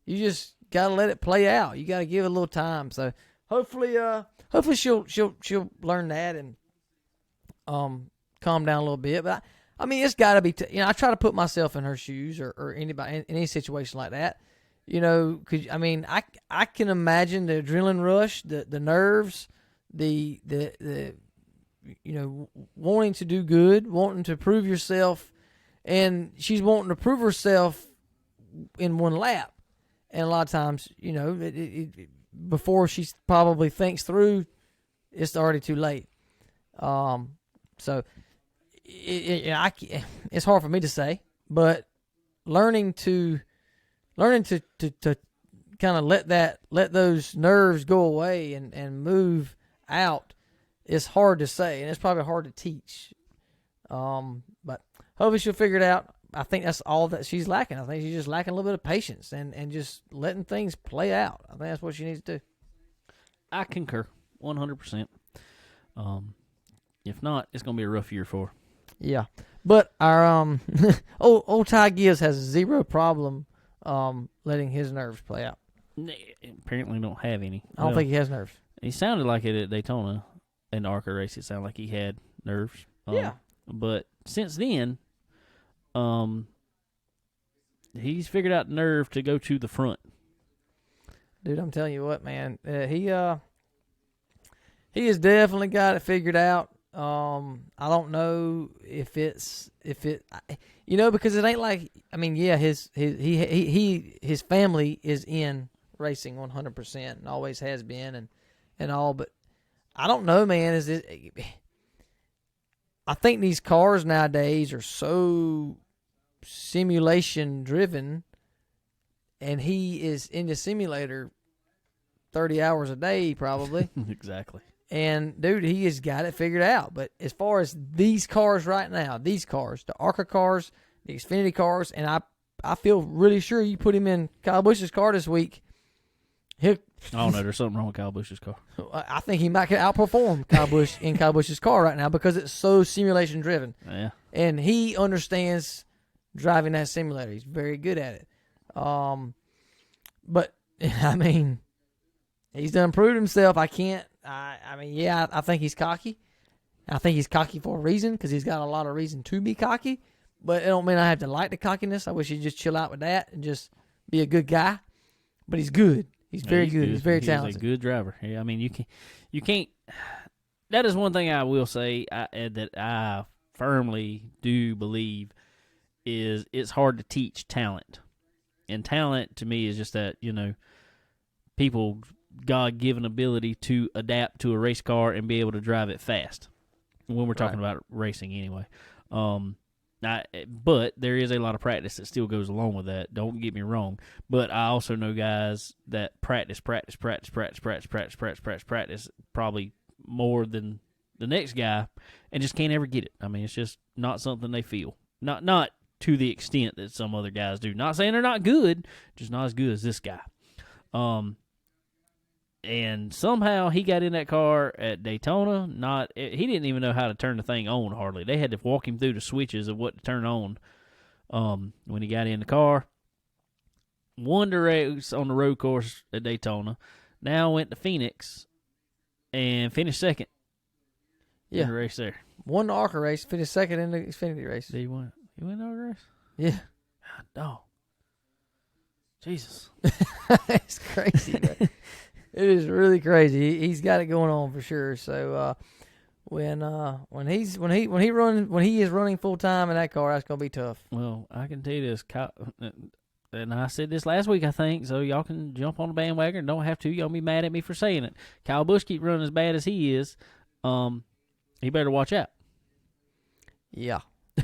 Speaker 2: You just gotta let it play out. You gotta give it a little time. So hopefully she'll learn that and calm down a little bit. But I mean, it's got to be, I try to put myself in her shoes or anybody in any situation like that, you know, because, I mean, I can imagine the adrenaline rush, the nerves, the you know, wanting to do good, wanting to prove yourself, and she's wanting to prove herself in one lap. And a lot of times, you know, before she probably thinks through, it's already too late. So it's hard for me to say, but learning to kind of let those nerves go away and move out is hard to say, and it's probably hard to teach. But hopefully she'll figure it out. I think that's all that she's lacking. I think she's just lacking a little bit of patience and just letting things play out. I think that's what she needs to do.
Speaker 1: I concur 100%. If not, it's going to be a rough year for her.
Speaker 2: Yeah, but our old Ty Gibbs has zero problem letting his nerves play out.
Speaker 1: Apparently don't have any.
Speaker 2: I don't think he has nerves.
Speaker 1: He sounded like it at Daytona in the ARCA race. It sounded like he had nerves.
Speaker 2: Yeah.
Speaker 1: But since then, he's figured out nerve to go to the front.
Speaker 2: Dude, I'm telling you what, man. He has definitely got it figured out. I don't know if it, you know, because it ain't like, I mean, yeah, his family is in racing 100% and always has been and all, but I don't know, man. I think these cars nowadays are so simulation driven, and he is in the simulator 30 hours a day probably.
Speaker 1: Exactly.
Speaker 2: And, dude, he has got it figured out. But as far as these cars right now, these cars, the ARCA cars, the Xfinity cars, and I feel really sure you put him in Kyle Busch's car this week, I
Speaker 1: don't know. There's something wrong with Kyle Busch's car.
Speaker 2: I think he might outperform Kyle Busch in Kyle Busch's car right now because it's so simulation driven.
Speaker 1: Yeah.
Speaker 2: And he understands driving that simulator. He's very good at it. But, I mean, he's done proved himself. I mean, yeah, I think he's cocky. I think he's cocky for a reason because he's got a lot of reason to be cocky. But it don't mean I have to like the cockiness. I wish he'd just chill out with that and just be a good guy. But he's good. He's very good. He's very talented.
Speaker 1: He's a good driver. Yeah, I mean, you can't. That is one thing I will say that I firmly do believe is it's hard to teach talent. And talent to me is just that, you know, people God-given ability to adapt to a race car and be able to drive it fast. When we're talking about racing, anyway. But there is a lot of practice that still goes along with that. Don't get me wrong. But I also know guys that practice probably more than the next guy and just can't ever get it. I mean, it's just not something they feel. Not to the extent that some other guys do. Not saying they're not good, just not as good as this guy. And somehow he got in that car at Daytona. He didn't even know how to turn the thing on hardly. They had to walk him through the switches of what to turn on when he got in the car. Won the race on the road course at Daytona. Now went to Phoenix and finished second in the race there.
Speaker 2: Won the ARCA race, finished second in the Xfinity race.
Speaker 1: Did he win? He win the ARCA race?
Speaker 2: Yeah.
Speaker 1: God, dog. Jesus.
Speaker 2: It's crazy, right? It is really crazy. He's got it going on for sure. So when he is running full time in that car, that's gonna be tough.
Speaker 1: Well, I can tell you this, Kyle, and I said this last week, I think, so y'all can jump on the bandwagon. Don't have to. Y'all be mad at me for saying it. Kyle Busch keep running as bad as he is. He better watch out.
Speaker 2: Yeah,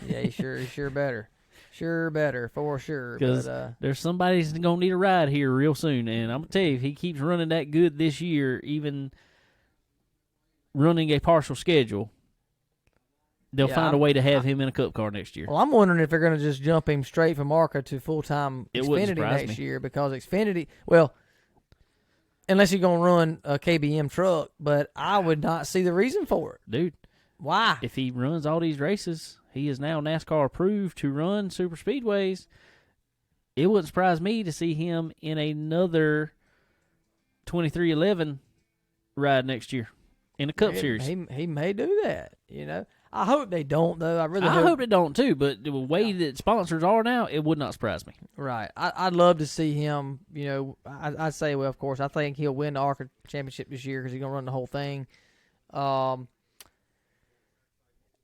Speaker 2: he sure better. Sure better, for sure.
Speaker 1: Because there's somebody that's going to need a ride here real soon. And I'm going to tell you, if he keeps running that good this year, even running a partial schedule, they'll find a way to have him in a Cup car next year.
Speaker 2: Well, I'm wondering if they're going to just jump him straight from ARCA to full-time Xfinity next year. Because Xfinity, well, unless he's going to run a KBM truck, but I would not see the reason for it.
Speaker 1: Dude.
Speaker 2: Why?
Speaker 1: If he runs all these races, he is now NASCAR approved to run super speedways. It wouldn't surprise me to see him in another 2311 ride next year in a Cup Series.
Speaker 2: He may do that, I hope they don't, though. I
Speaker 1: hope they don't, too, but the way that sponsors are now, it would not surprise me.
Speaker 2: Right. I'd love to see him, I'd say, well, of course, I think he'll win the ARCA championship this year because he's going to run the whole thing.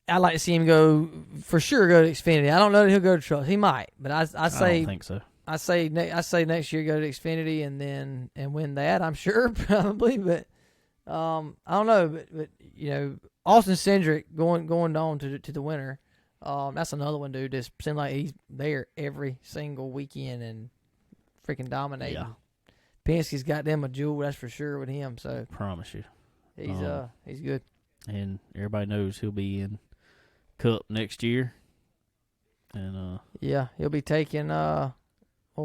Speaker 2: I'd like to see him go to Xfinity. I don't know that he'll go to trucks. He might, but I say
Speaker 1: I don't think so.
Speaker 2: I say next year go to Xfinity and win that. I'm sure probably, but I don't know. But Austin Cindric going on to the winner. That's another one, dude. Just seems like he's there every single weekend and freaking dominating.
Speaker 1: Yeah.
Speaker 2: Penske's got them a jewel, that's for sure with him. So
Speaker 1: Promise you,
Speaker 2: he's good.
Speaker 1: And everybody knows he'll be in Cup next year. And
Speaker 2: yeah, he'll be taking old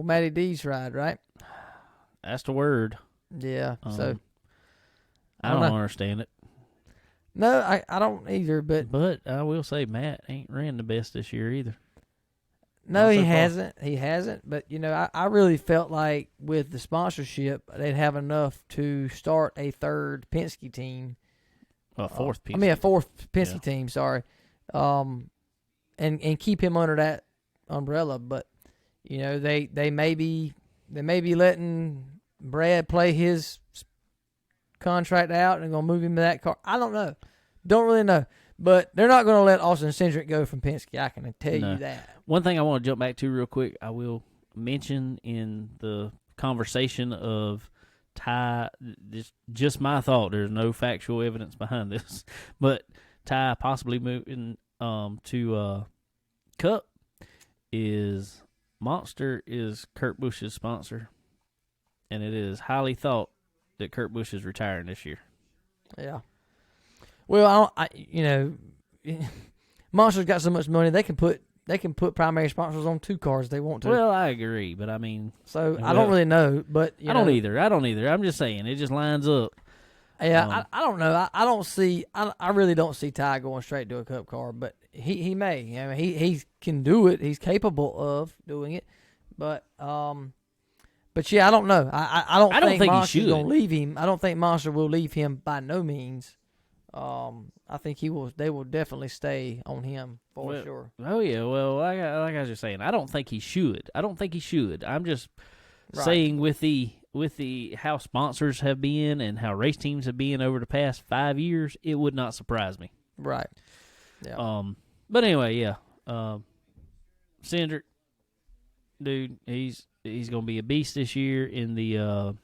Speaker 2: Matty D's ride, right?
Speaker 1: That's the word.
Speaker 2: Yeah. So
Speaker 1: I don't understand it.
Speaker 2: No, I don't either. But
Speaker 1: I will say Matt ain't ran the best this year either.
Speaker 2: No, he hasn't. He hasn't. But I really felt like with the sponsorship, they'd have enough to start a third Penske team.
Speaker 1: A fourth
Speaker 2: a fourth Penske team. Sorry. And keep him under that umbrella, but they may be letting Brad play his contract out and gonna move him to that car. I don't know, don't really know, but they're not gonna let Austin Cindric go from Penske. I can tell you that.
Speaker 1: One thing I want to jump back to real quick, I will mention in the conversation of Ty. This just my thought. There's no factual evidence behind this, but Ty possibly moving to Cup is Monster is Kurt Busch's sponsor, and it is highly thought that Kurt Busch is retiring this year.
Speaker 2: Yeah. Well, Monster's got so much money they can put primary sponsors on two cars if they want to.
Speaker 1: Well, I agree, but I mean,
Speaker 2: I don't really know, but
Speaker 1: I don't either. I'm just saying it just lines up.
Speaker 2: Yeah, I don't know. I don't see. I really don't see Ty going straight to a Cup car, but he may. He can do it. He's capable of doing it, but yeah, I don't know. I don't think Monster's gonna leave him. I don't think Monster will leave him by no means. I think he will. They will definitely stay on him for sure.
Speaker 1: Oh yeah. Well, like I was just saying, I don't think he should. I'm just saying with the how sponsors have been and how race teams have been over the past 5 years, it would not surprise me.
Speaker 2: Right. Yeah.
Speaker 1: But anyway, yeah. Cindric, dude, he's gonna be a beast this year in the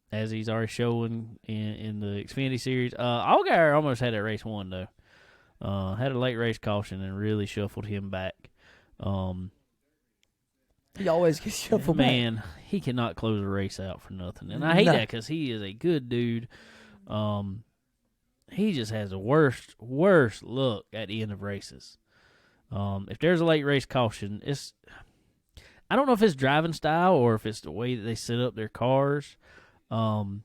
Speaker 1: as he's already showing in the Xfinity Series. Allgaier almost had that race won though. Had a late race caution and really shuffled him back.
Speaker 2: He always gets shuffled back.
Speaker 1: Man, he cannot close a race out for nothing. And I hate that because he is a good dude. He just has the worst look at the end of races. If there's a late race caution, I don't know if it's driving style or if it's the way that they set up their cars. And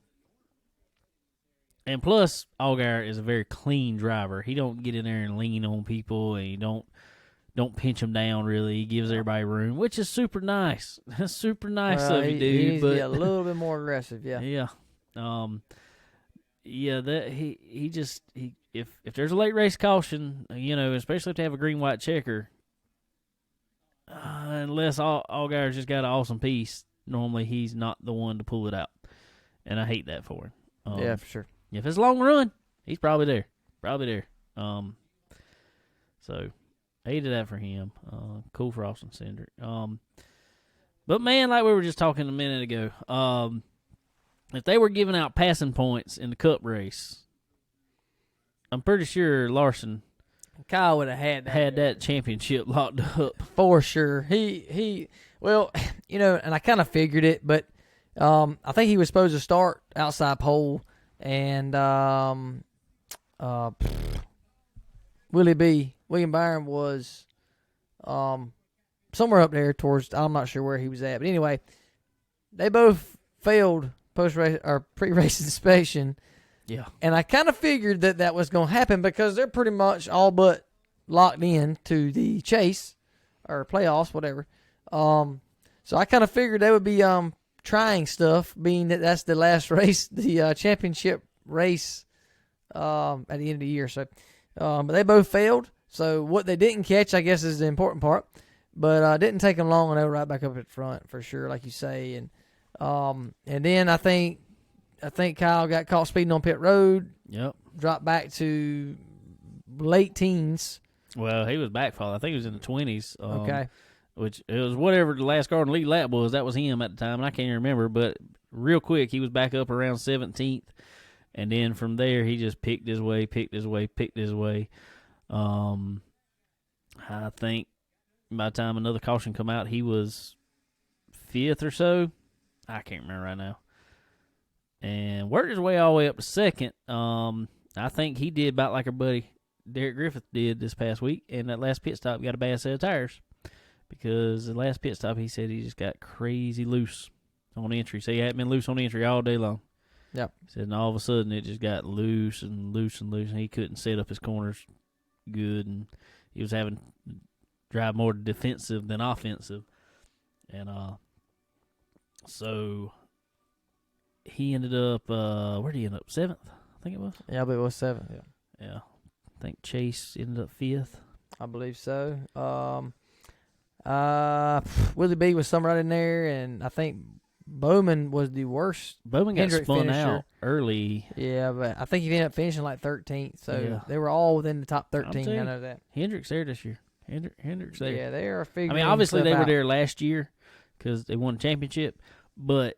Speaker 1: plus, Allgaier is a very clean driver. He don't get in there and lean on people, and he don't pinch them down, really. He gives everybody room, which is super nice. That's super nice of you, dude.
Speaker 2: He needs to be a little bit more aggressive, yeah.
Speaker 1: Yeah. That if there's a late race caution, especially if they have a green-white checker, unless Allgaier's just got an awesome piece, normally he's not the one to pull it out. And I hate that for him.
Speaker 2: Yeah, for sure.
Speaker 1: If it's a long run, he's probably there. Probably there. So hated that for him. Cool for Austin Cindric. But man, like we were just talking a minute ago, if they were giving out passing points in the Cup race, I'm pretty sure Larson
Speaker 2: Kyle would have had
Speaker 1: that championship locked up
Speaker 2: for sure. Well, and I kind of figured it, but I think he was supposed to start outside pole, and William Byron was somewhere up there towards, I'm not sure where he was at, but anyway, they both failed post-race or pre-race inspection.
Speaker 1: Yeah.
Speaker 2: And I kind of figured that was going to happen because they're pretty much all but locked in to the chase or playoffs, whatever. So I kind of figured they would be trying stuff, being that that's the last race, the championship race at the end of the year. So, but they both failed. So what they didn't catch, I guess, is the important part. But didn't take them long, and they were right back up at front for sure, like you say. And then I think Kyle got caught speeding on pit road.
Speaker 1: Yep.
Speaker 2: Dropped back to late teens.
Speaker 1: Well, he was backfalling. I think he was in the 20s.
Speaker 2: Okay.
Speaker 1: Which it was whatever the last car in the lead lap was. That was him at the time, and I can't even remember. But real quick, he was back up around 17th. And then from there, he just picked his way. I think by the time another caution come out, he was 5th or so. I can't remember right now. And worked his way all the way up to 2nd. I think he did about like our buddy Derek Griffith did this past week. And that last pit stop got a bad set of tires. Because the last pit stop, he said he just got crazy loose on entry. So he hadn't been loose on entry all day long.
Speaker 2: Yep.
Speaker 1: He said, and all of a sudden it just got loose. And he couldn't set up his corners good. And he was having to drive more defensive than offensive. And so he ended up, where did he end up? 7th, I think it was.
Speaker 2: Yeah, but it was 7th. Yeah.
Speaker 1: Yeah. I think Chase ended up 5th.
Speaker 2: I believe so. Willie B was somewhere right in there, and I think Bowman was the worst.
Speaker 1: Bowman got
Speaker 2: Hendrick
Speaker 1: spun
Speaker 2: finisher.
Speaker 1: out early.
Speaker 2: Yeah, but I think he ended up finishing like 13th. So
Speaker 1: Yeah.
Speaker 2: they were all within the top 13.
Speaker 1: telling
Speaker 2: I
Speaker 1: you.
Speaker 2: know that.
Speaker 1: Hendrick's there this year. Hendrick's there.
Speaker 2: Yeah, they are figuring.
Speaker 1: I mean, obviously
Speaker 2: stuff
Speaker 1: they were
Speaker 2: out.
Speaker 1: there last year because they won a championship, but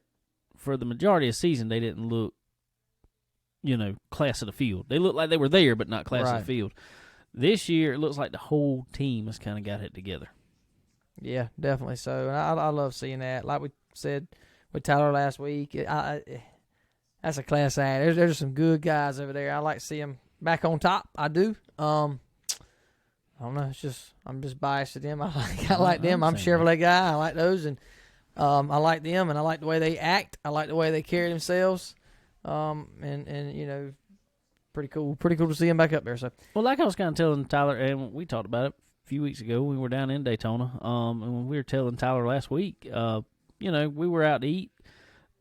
Speaker 1: for the majority of the season, they didn't look, class of the field. They looked like they were there, but not class of the field. This year, it looks like the whole team has kind of got it together.
Speaker 2: Yeah, definitely so. And I love seeing that. Like we said with Tyler last week, that's a class act. There's some good guys over there. I like to see them back on top. I do. I don't know. I'm just biased to them. I like them. I'm a Chevrolet guy. I like those, and I like them, and I like the way they act. I like the way they carry themselves. And pretty cool to see them back up there. So,
Speaker 1: well, like I was kind of telling Tyler, and we talked about it a few weeks ago. We were down in Daytona, and when we were telling Tyler last week, we were out to eat,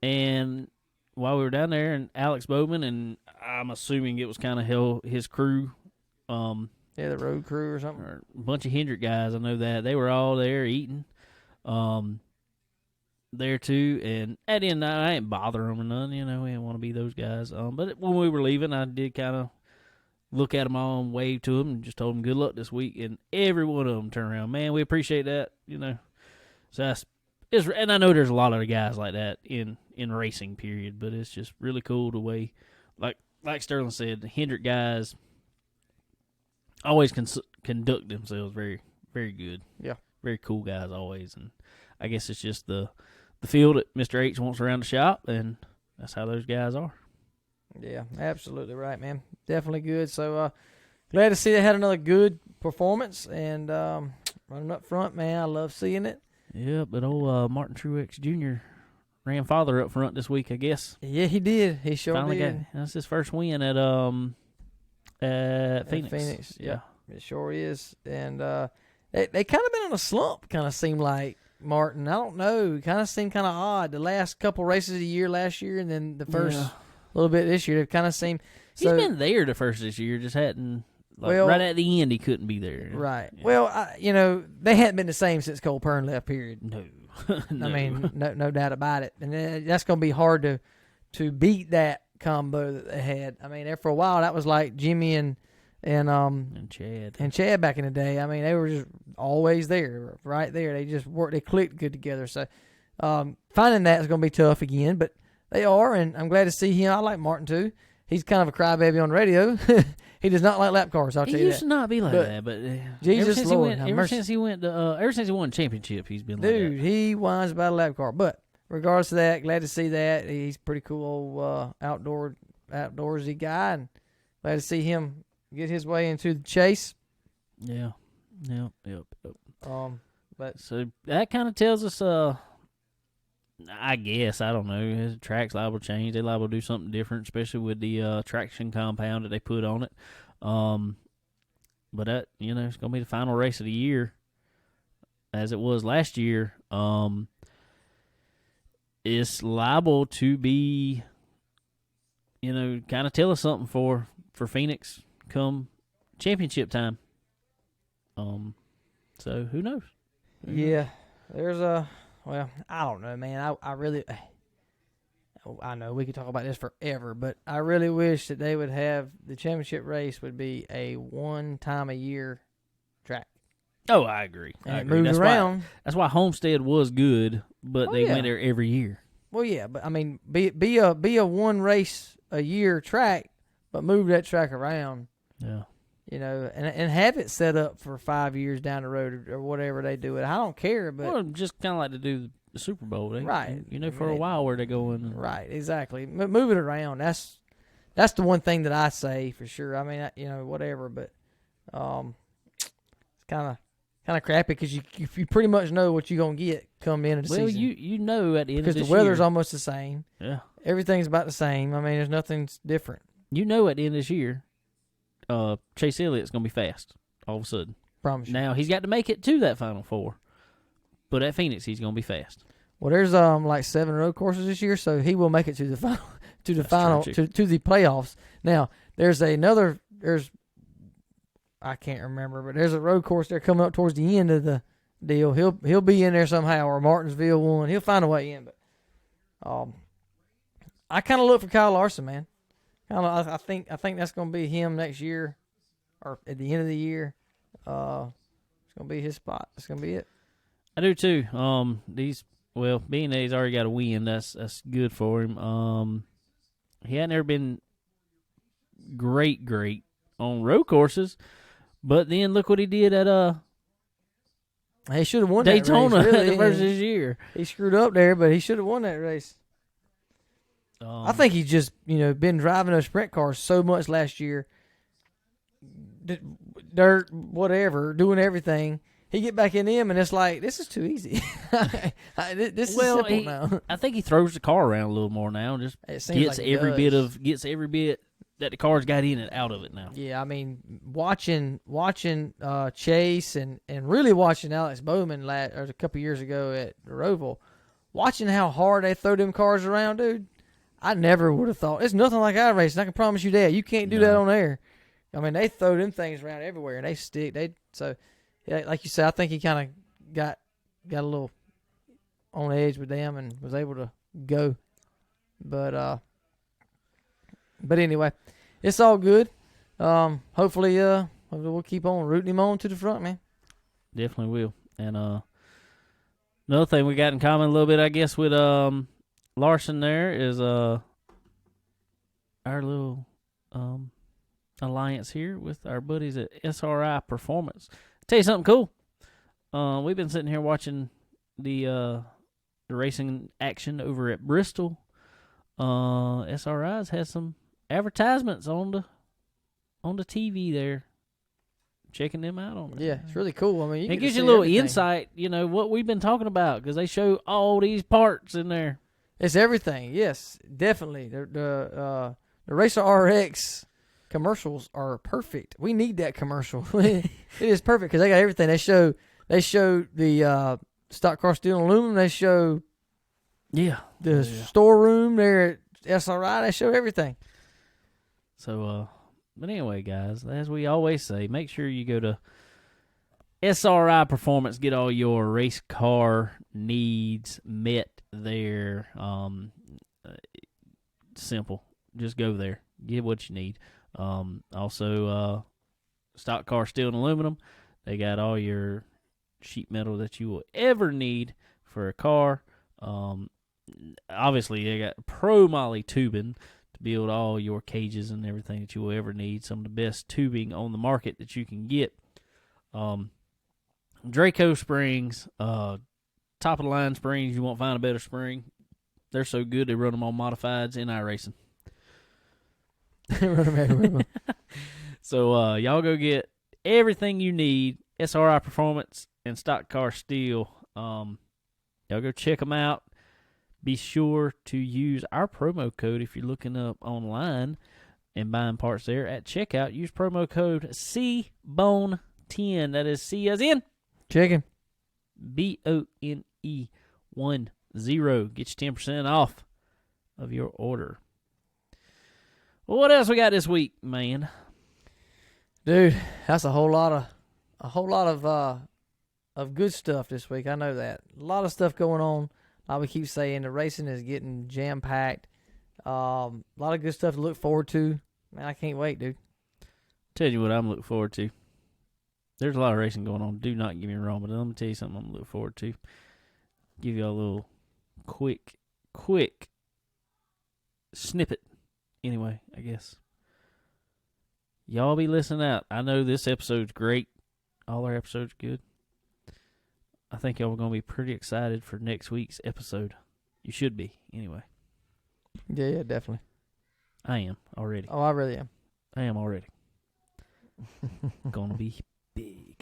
Speaker 1: and while we were down there, and Alex Bowman, and I'm assuming it was kind of his crew,
Speaker 2: the road crew or something,
Speaker 1: or a bunch of Hendrick guys. I know that they were all there eating, there too. And at the end of the night, I ain't bothering them or nothing. We didn't want to be those guys. But when we were leaving, I did kind of look at them all and wave to them and just told them good luck this week. And every one of them turned around. Man, we appreciate that. So and I know there's a lot of guys like that in racing, period. But it's just really cool the way, like Sterling said, the Hendrick guys always conduct themselves very, very good.
Speaker 2: Yeah.
Speaker 1: Very cool guys always. And I guess it's just the field that Mr. H wants around the shop, and that's how those guys are.
Speaker 2: Yeah, absolutely right, man. Definitely good. So glad to see they had another good performance, and running up front, man, I love seeing it.
Speaker 1: Yeah, but old Martin Truex Jr. ran father up front this week, I guess.
Speaker 2: Yeah, he did. He sure
Speaker 1: Finally
Speaker 2: did.
Speaker 1: That's his first win at Phoenix.
Speaker 2: Phoenix,
Speaker 1: yeah.
Speaker 2: It sure is. And they kind of been on a slump, kind of seemed like, Martin. I don't know. Kind of seemed kind of odd. The last couple races of the year last year, and then the first little bit this year, it kind of seemed.
Speaker 1: He's been there the first this year, just hadn't. Right at the end, he couldn't be there.
Speaker 2: Right.
Speaker 1: Yeah.
Speaker 2: Well, they hadn't been the same since Cole Pern left. Period.
Speaker 1: No.
Speaker 2: I mean, no doubt about it. And that's going to be hard to beat that combo that they had. I mean, there for a while, that was like Jimmy and
Speaker 1: And Chad.
Speaker 2: and Chad back in the day. I mean, they were just always there, right there. They just worked. They clicked good together. So finding that is going to be tough again, but they are, and I'm glad to see him. I like Martin too. He's kind of a crybaby on the radio. He does not like lap cars. I'll tell you that.
Speaker 1: He used to not be like that, but
Speaker 2: Jesus Lord,
Speaker 1: ever since he went to ever since he won a championship, he's been like that.
Speaker 2: Dude, he whines about a lap car. But regardless of that, glad to see that. He's a pretty cool outdoorsy guy, and glad to see him get his way into the chase.
Speaker 1: Yeah. Yep.
Speaker 2: But
Speaker 1: So that kind of tells us, I guess, I don't know, his track's liable to change. They liable to do something different, especially with the traction compound that they put on it. But that, it's going to be the final race of the year, as it was last year. It's liable to be, kind of tell us something for Phoenix come championship time. So who knows?
Speaker 2: yeah, there's well, I don't know, man. I know we could talk about this forever, but I really wish that they would have the championship race would be a one time a year track.
Speaker 1: Oh, I agree.
Speaker 2: And
Speaker 1: I
Speaker 2: it
Speaker 1: agree.
Speaker 2: moves around.
Speaker 1: That's why Homestead was good, but they
Speaker 2: yeah.
Speaker 1: went there every year.
Speaker 2: Well, yeah, but I mean, be a one race a year track, but move that track around.
Speaker 1: Yeah.
Speaker 2: And have it set up for 5 years down the road or whatever they do it. I don't care, but
Speaker 1: Well, just kind of like to do the Super Bowl.
Speaker 2: Right.
Speaker 1: For a while where they're going.
Speaker 2: Right, exactly. Move it around. That's the one thing that I say for sure. I mean, whatever, but it's kind of crappy because you pretty much know what you're gonna get come the end of the season.
Speaker 1: Well, you know at the end of
Speaker 2: because
Speaker 1: this
Speaker 2: the weather's
Speaker 1: year,
Speaker 2: almost the same.
Speaker 1: Yeah.
Speaker 2: Everything's about the same. I mean, there's nothing different.
Speaker 1: You know at the end of this year, Chase Elliott's gonna be fast all of a sudden.
Speaker 2: Promise you.
Speaker 1: Now he's got to make it to that Final Four, but at Phoenix he's gonna be fast.
Speaker 2: Well, there's like 7 road courses this year, so he will make it to the final, to the playoffs. Now there's I can't remember, but there's a road course there coming up towards the end of the deal. He'll be in there somehow, or Martinsville one. He'll find a way in. But I kind of look for Kyle Larson, man. I think that's going to be him next year, or at the end of the year. It's going to be his spot. It's going to be it.
Speaker 1: I do too. Being that he's already got a win, that's good for him. He hadn't ever been great on road courses, but then look what he did at
Speaker 2: He should have won
Speaker 1: Daytona
Speaker 2: that race, really.
Speaker 1: the first this year.
Speaker 2: He screwed up there, but he should have won that race. I think he's just been driving those sprint cars so much last year, dirt, whatever, doing everything. He get back in them, and it's like, this is too easy. This is simple now.
Speaker 1: I think he throws the car around a little more now. Just gets every bit that the car's got in it out of it now.
Speaker 2: Yeah, I mean, watching Chase and really watching Alex Bowman a couple years ago at the Roval, watching how hard they throw them cars around, dude. I never would have thought. It's nothing like iRacing. I can promise you that. You can't do that on air. I mean, they throw them things around everywhere, and they stick. Yeah, like you said, I think he kind of got a little on edge with them and was able to go. But anyway, it's all good. Hopefully we'll keep on rooting him on to the front, man.
Speaker 1: Definitely will. And another thing we got in common a little bit, I guess, with Larson there is our little alliance here with our buddies at SRI Performance. Tell you something cool. We've been sitting here watching the racing action over at Bristol. SRI's had some advertisements on the TV there. Checking them out on there.
Speaker 2: Yeah, it's really cool. I mean,
Speaker 1: it gives you a little insight, what we've been talking about, because they show all these parts in there.
Speaker 2: It's everything. Yes, definitely. The Racer RX commercials are perfect. We need that commercial. It is perfect because they got everything. They show the stock car steel and aluminum. They show the storeroom there at SRI. They show everything.
Speaker 1: So, but anyway, guys, as we always say, make sure you go to SRI Performance, get all your race car needs met there. Simple. Just go there. Get what you need. Also, stock car, steel, and aluminum. They got all your sheet metal that you will ever need for a car. Obviously, they got pro moly tubing to build all your cages and everything that you will ever need. Some of the best tubing on the market that you can get. Draco springs, top of the line springs. You won't find a better spring. They're so good they run them on modifieds in iRacing.
Speaker 2: Run them everywhere.
Speaker 1: So y'all go get everything you need. SRI Performance and Stock Car Steel. Y'all go check them out. Be sure to use our promo code if you're looking up online and buying parts there at checkout. Use promo code CBONE10. That is C as in
Speaker 2: Chicken.
Speaker 1: BONE10. Get you 10% off of your order. Well, what else we got this week, man?
Speaker 2: Dude, that's a whole lot of good stuff this week. I know that. A lot of stuff going on. Like we keep saying, the racing is getting jam-packed. A lot of good stuff to look forward to. Man, I can't wait, dude.
Speaker 1: Tell you what I'm looking forward to. There's a lot of racing going on. Do not get me wrong, but let me tell you something I'm looking forward to. Give you all a little quick snippet. Anyway, I guess. Y'all be listening out. I know this episode's great. All our episodes good. I think y'all are going to be pretty excited for next week's episode. You should be, anyway.
Speaker 2: Yeah, definitely.
Speaker 1: I am already.
Speaker 2: Oh, I really am.
Speaker 1: I am already. Going to be big.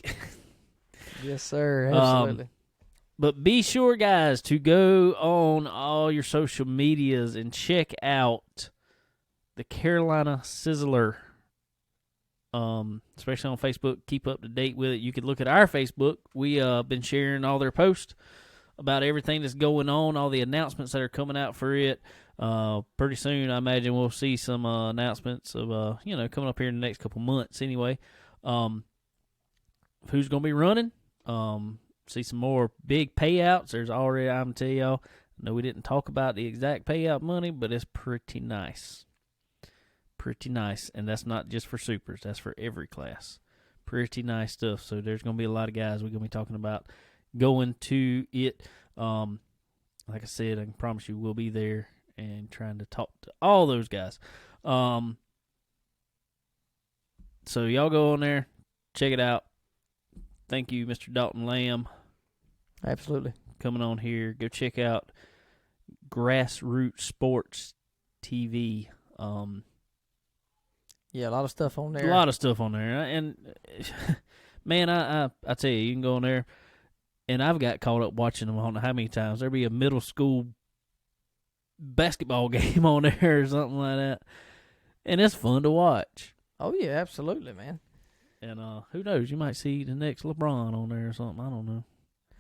Speaker 2: Yes, sir. Absolutely.
Speaker 1: But be sure, guys, to go on all your social medias and check out the Carolina Sizzler. Especially on Facebook, keep up to date with it. You can look at our Facebook. We been sharing all their posts about everything that's going on, all the announcements that are coming out for it. Pretty soon, I imagine we'll see some announcements of coming up here in the next couple months. Anyway, who's going to be running? See some more big payouts. There's already, I'm gonna tell y'all. I know we didn't talk about the exact payout money, but it's pretty nice. Pretty nice, and that's not just for supers. That's for every class. Pretty nice stuff. So there's going to be a lot of guys we're going to be talking about going to it. Like I said, I can promise you we'll be there and trying to talk to all those guys. So y'all go on there, check it out. Thank you, Mr. Dalton Lamb.
Speaker 2: Absolutely.
Speaker 1: Coming on here. Go check out Grassroots Sports TV.
Speaker 2: Yeah, a lot of stuff on there.
Speaker 1: A lot of stuff on there. And, man, I tell you, you can go on there, and I've got caught up watching them, I don't know how many times. There'll be a middle school basketball game on there or something like that. And it's fun to watch.
Speaker 2: Oh, yeah, absolutely, man.
Speaker 1: And who knows, you might see the next LeBron on there or something. I don't know.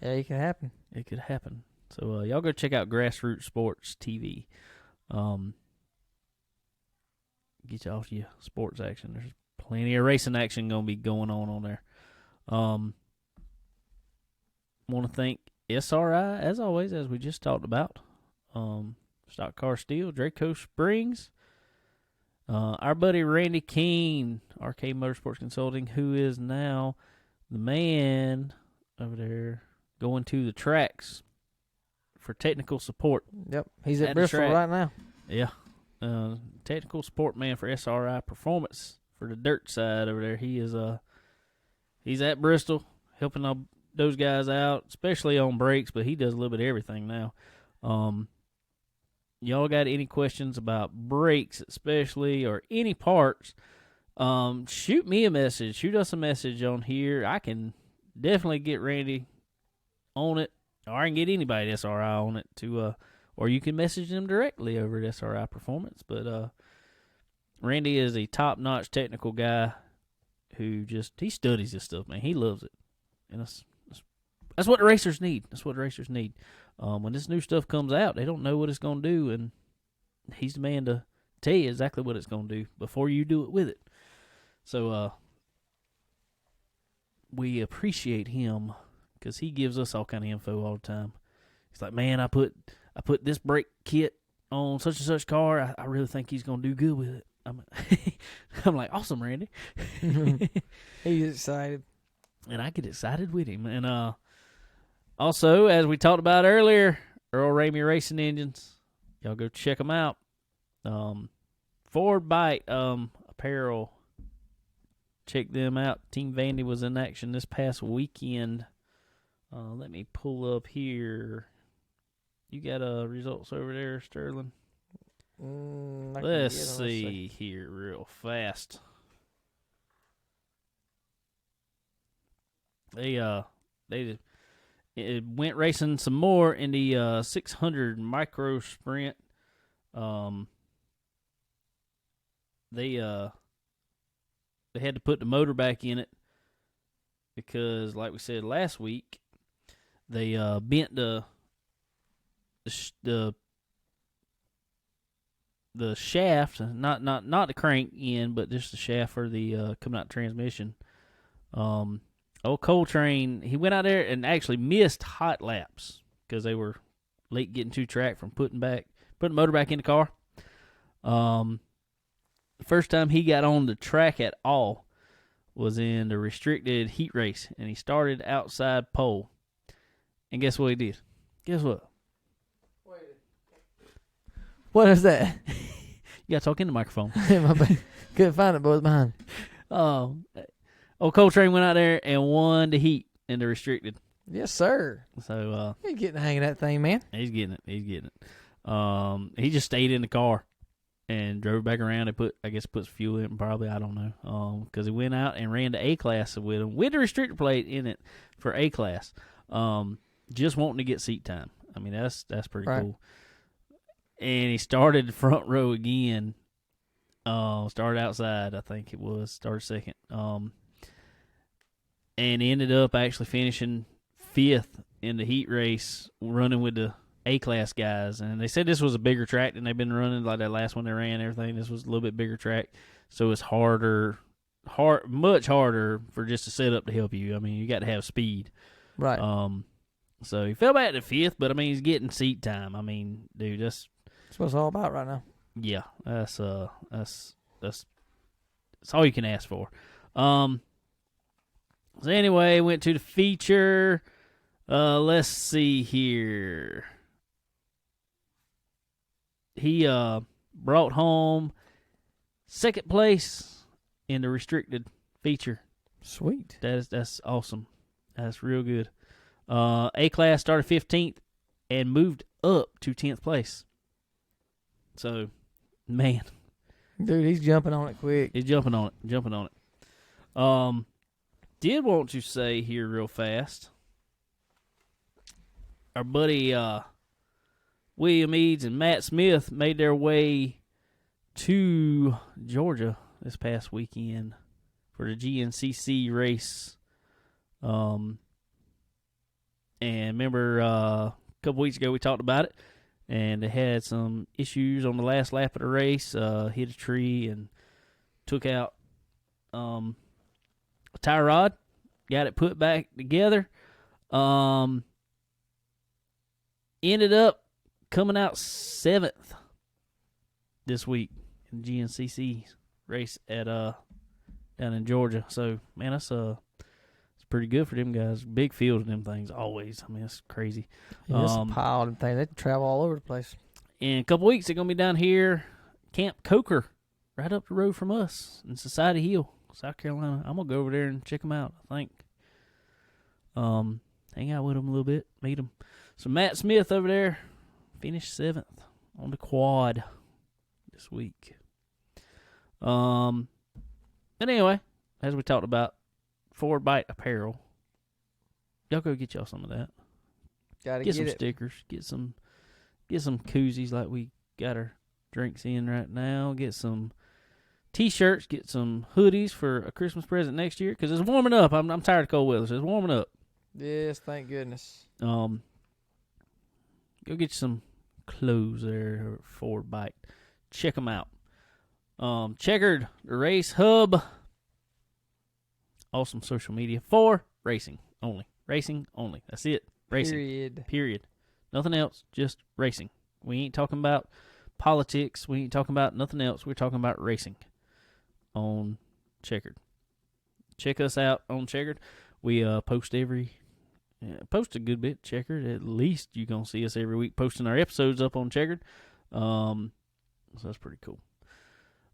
Speaker 2: Yeah, it could happen.
Speaker 1: It could happen. So y'all go check out Grassroots Sports TV. Get you off your sports action. There's plenty of racing action going to be going on there. Want to thank SRI, as always, as we just talked about. Stock Car Steel, Draco Springs. Our buddy Randy Keene, RK Motorsports Consulting, who is now the man over there going to the tracks for technical support.
Speaker 2: Yep, he's at
Speaker 1: the
Speaker 2: Bristol
Speaker 1: track
Speaker 2: right now.
Speaker 1: Yeah. Technical support man for SRI Performance for the dirt side over there. He is he's at Bristol helping those guys out, especially on brakes, but he does a little bit of everything now. Y'all got any questions about brakes especially or any parts, shoot me a message. Shoot us a message on here. I can definitely get Randy on it, or I can get anybody at SRI on it to or you can message them directly over at SRI Performance. But Randy is a top-notch technical guy who he studies this stuff, man. He loves it. And that's what the racers need. That's what the racers need. When this new stuff comes out, they don't know what it's going to do, and he's the man to tell you exactly what it's going to do before you do it with it. So we appreciate him because he gives us all kind of info all the time. He's like, man, I put this brake kit on such and such car. I really think he's going to do good with it. I'm I'm like, awesome, Randy.
Speaker 2: He's excited.
Speaker 1: And I get excited with him. And also, as we talked about earlier, Earl Ramey Racing Engines. Y'all go check them out. Forward Bite apparel. Check them out. Team Vandy was in action this past weekend. Let me pull up here. You got results over there, Sterling? Let's see here real fast. They went racing some more in the 600 micro sprint. They had to put the motor back in it because, like we said last week, they bent the shaft, not the crank end, but just the shaft for the coming out transmission. Old Coltrane, he went out there and actually missed hot laps because they were late getting to track from putting the motor back in the car. The first time he got on the track at all was in the restricted heat race, and he started outside pole. And guess what he did? Guess what?
Speaker 2: What is that?
Speaker 1: You got to talk in the microphone.
Speaker 2: My bad. Couldn't find it, but it was behind.
Speaker 1: Old Coltrane went out there and won the heat in the restricted.
Speaker 2: Yes, sir.
Speaker 1: So
Speaker 2: you're getting the hang of that thing, man.
Speaker 1: He's getting it. He just stayed in the car and drove back around and put some fuel in, probably, I don't know. Because he went out and ran the A class with him with the restrictor plate in it for A class. Just wanting to get seat time. I mean, that's pretty cool. And he started front row again. Started outside, I think it was. Started second. And ended up actually finishing 5th in the heat race, running with the A-class guys. And they said this was a bigger track than they've been running, like that last one they ran and everything. This was a little bit bigger track, so it's much harder for just a setup to help you. I mean, you got to have speed.
Speaker 2: Right.
Speaker 1: So he fell back to 5th, but I mean, he's getting seat time. I mean, dude, that's
Speaker 2: what it's all about right now.
Speaker 1: Yeah, that's all you can ask for. So anyway, went to the feature. Let's see here. He brought home 2nd place in the restricted feature.
Speaker 2: Sweet.
Speaker 1: That's awesome. That's real good. A class started 15th and moved up to 10th place. So, man.
Speaker 2: Dude, he's jumping on it quick.
Speaker 1: He's jumping on it. Did want to say here real fast, our buddy William Eads and Matt Smith made their way to Georgia this past weekend for the GNCC race. And remember a couple weeks ago we talked about it, and they had some issues on the last lap of the race, hit a tree and took out a tie rod, got it put back together. Ended up coming out 7th this week in the GNCC race at down in Georgia. So man, it's pretty good for them guys. Big field of them things always. I mean, it's crazy.
Speaker 2: Yeah, it's a pile of things. They can travel all over the place.
Speaker 1: In a couple weeks, they're gonna be down here, Camp Coker, right up the road from us in Society Hill, South Carolina. I'm gonna go over there and check them out, I think. Hang out with them a little bit, meet them. So Matt Smith over there finished 7th on the quad this week. But anyway, as we talked about, Forward Bite apparel. Y'all go get y'all some of that.
Speaker 2: Gotta
Speaker 1: get some
Speaker 2: it.
Speaker 1: stickers. Get some koozies like we got our drinks in right now. Get some T-shirts. Get some hoodies for a Christmas present next year because it's warming up. I'm tired of cold weather, so it's warming up.
Speaker 2: Yes, thank goodness.
Speaker 1: Go get you some clothes there for Bite. Check them out. Checkered, the race hub. Awesome social media for racing only. Racing only. That's it. Racing.
Speaker 2: Period.
Speaker 1: Nothing else. Just racing. We ain't talking about politics. We ain't talking about nothing else. We're talking about racing on Checkered. Check us out on Checkered. We post post a good bit Checkered. At least you're going to see us every week posting our episodes up on Checkered. So that's pretty cool.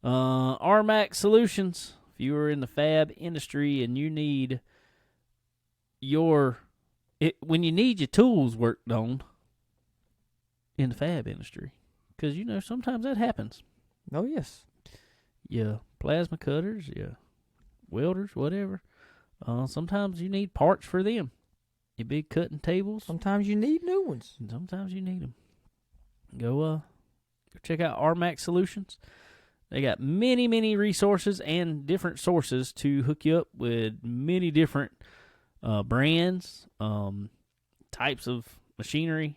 Speaker 1: RMAX Solutions. If you are in the fab industry and you need when you need your tools worked on in the fab industry, because sometimes that happens.
Speaker 2: Oh yes.
Speaker 1: Yeah, plasma cutters, yeah, welders, whatever. Sometimes you need parts for them. Your big cutting tables.
Speaker 2: Sometimes you need new ones.
Speaker 1: And sometimes you need them. Go check out RMAX Solutions. They got many, many resources and different sources to hook you up with many different brands, types of machinery,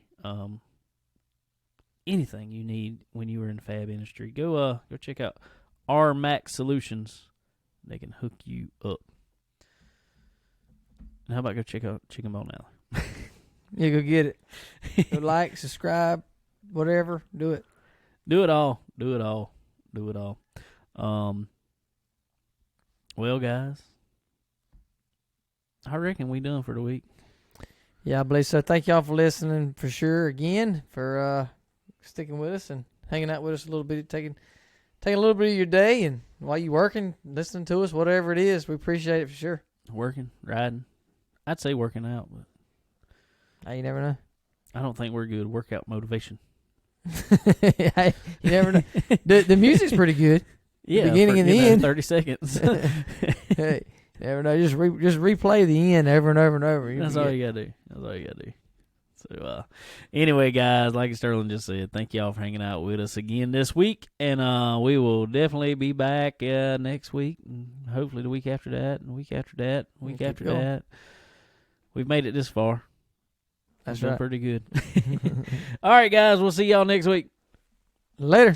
Speaker 1: anything you need when you are in the fab industry. Go check out RMAX Solutions. They can hook you up. And how about go check out Chicken Bone Alley?
Speaker 2: Yeah, go get it. Go like, subscribe, whatever. Do it.
Speaker 1: Do it all. Well, guys, I reckon we done for the week.
Speaker 2: Yeah, I believe so. Thank y'all for listening for sure. Again, for sticking with us and hanging out with us a little bit, taking a little bit of your day, and while you working, listening to us, whatever it is, we appreciate it for sure.
Speaker 1: Working, riding. I'd say working out, but
Speaker 2: You never know.
Speaker 1: I don't think we're good workout motivation.
Speaker 2: You never know. The music's pretty good.
Speaker 1: Yeah,
Speaker 2: beginning and the end.
Speaker 1: 30 seconds.
Speaker 2: Hey, you never know. Just replay the end over and over and over.
Speaker 1: That's all you gotta do. So, anyway, guys, like Sterling just said, thank y'all for hanging out with us again this week, and we will definitely be back next week, and hopefully the week after that, and the week after that, week after that. We've made it this far.
Speaker 2: That's
Speaker 1: done
Speaker 2: right.
Speaker 1: pretty good. All right, guys, we'll see y'all next week.
Speaker 2: Later.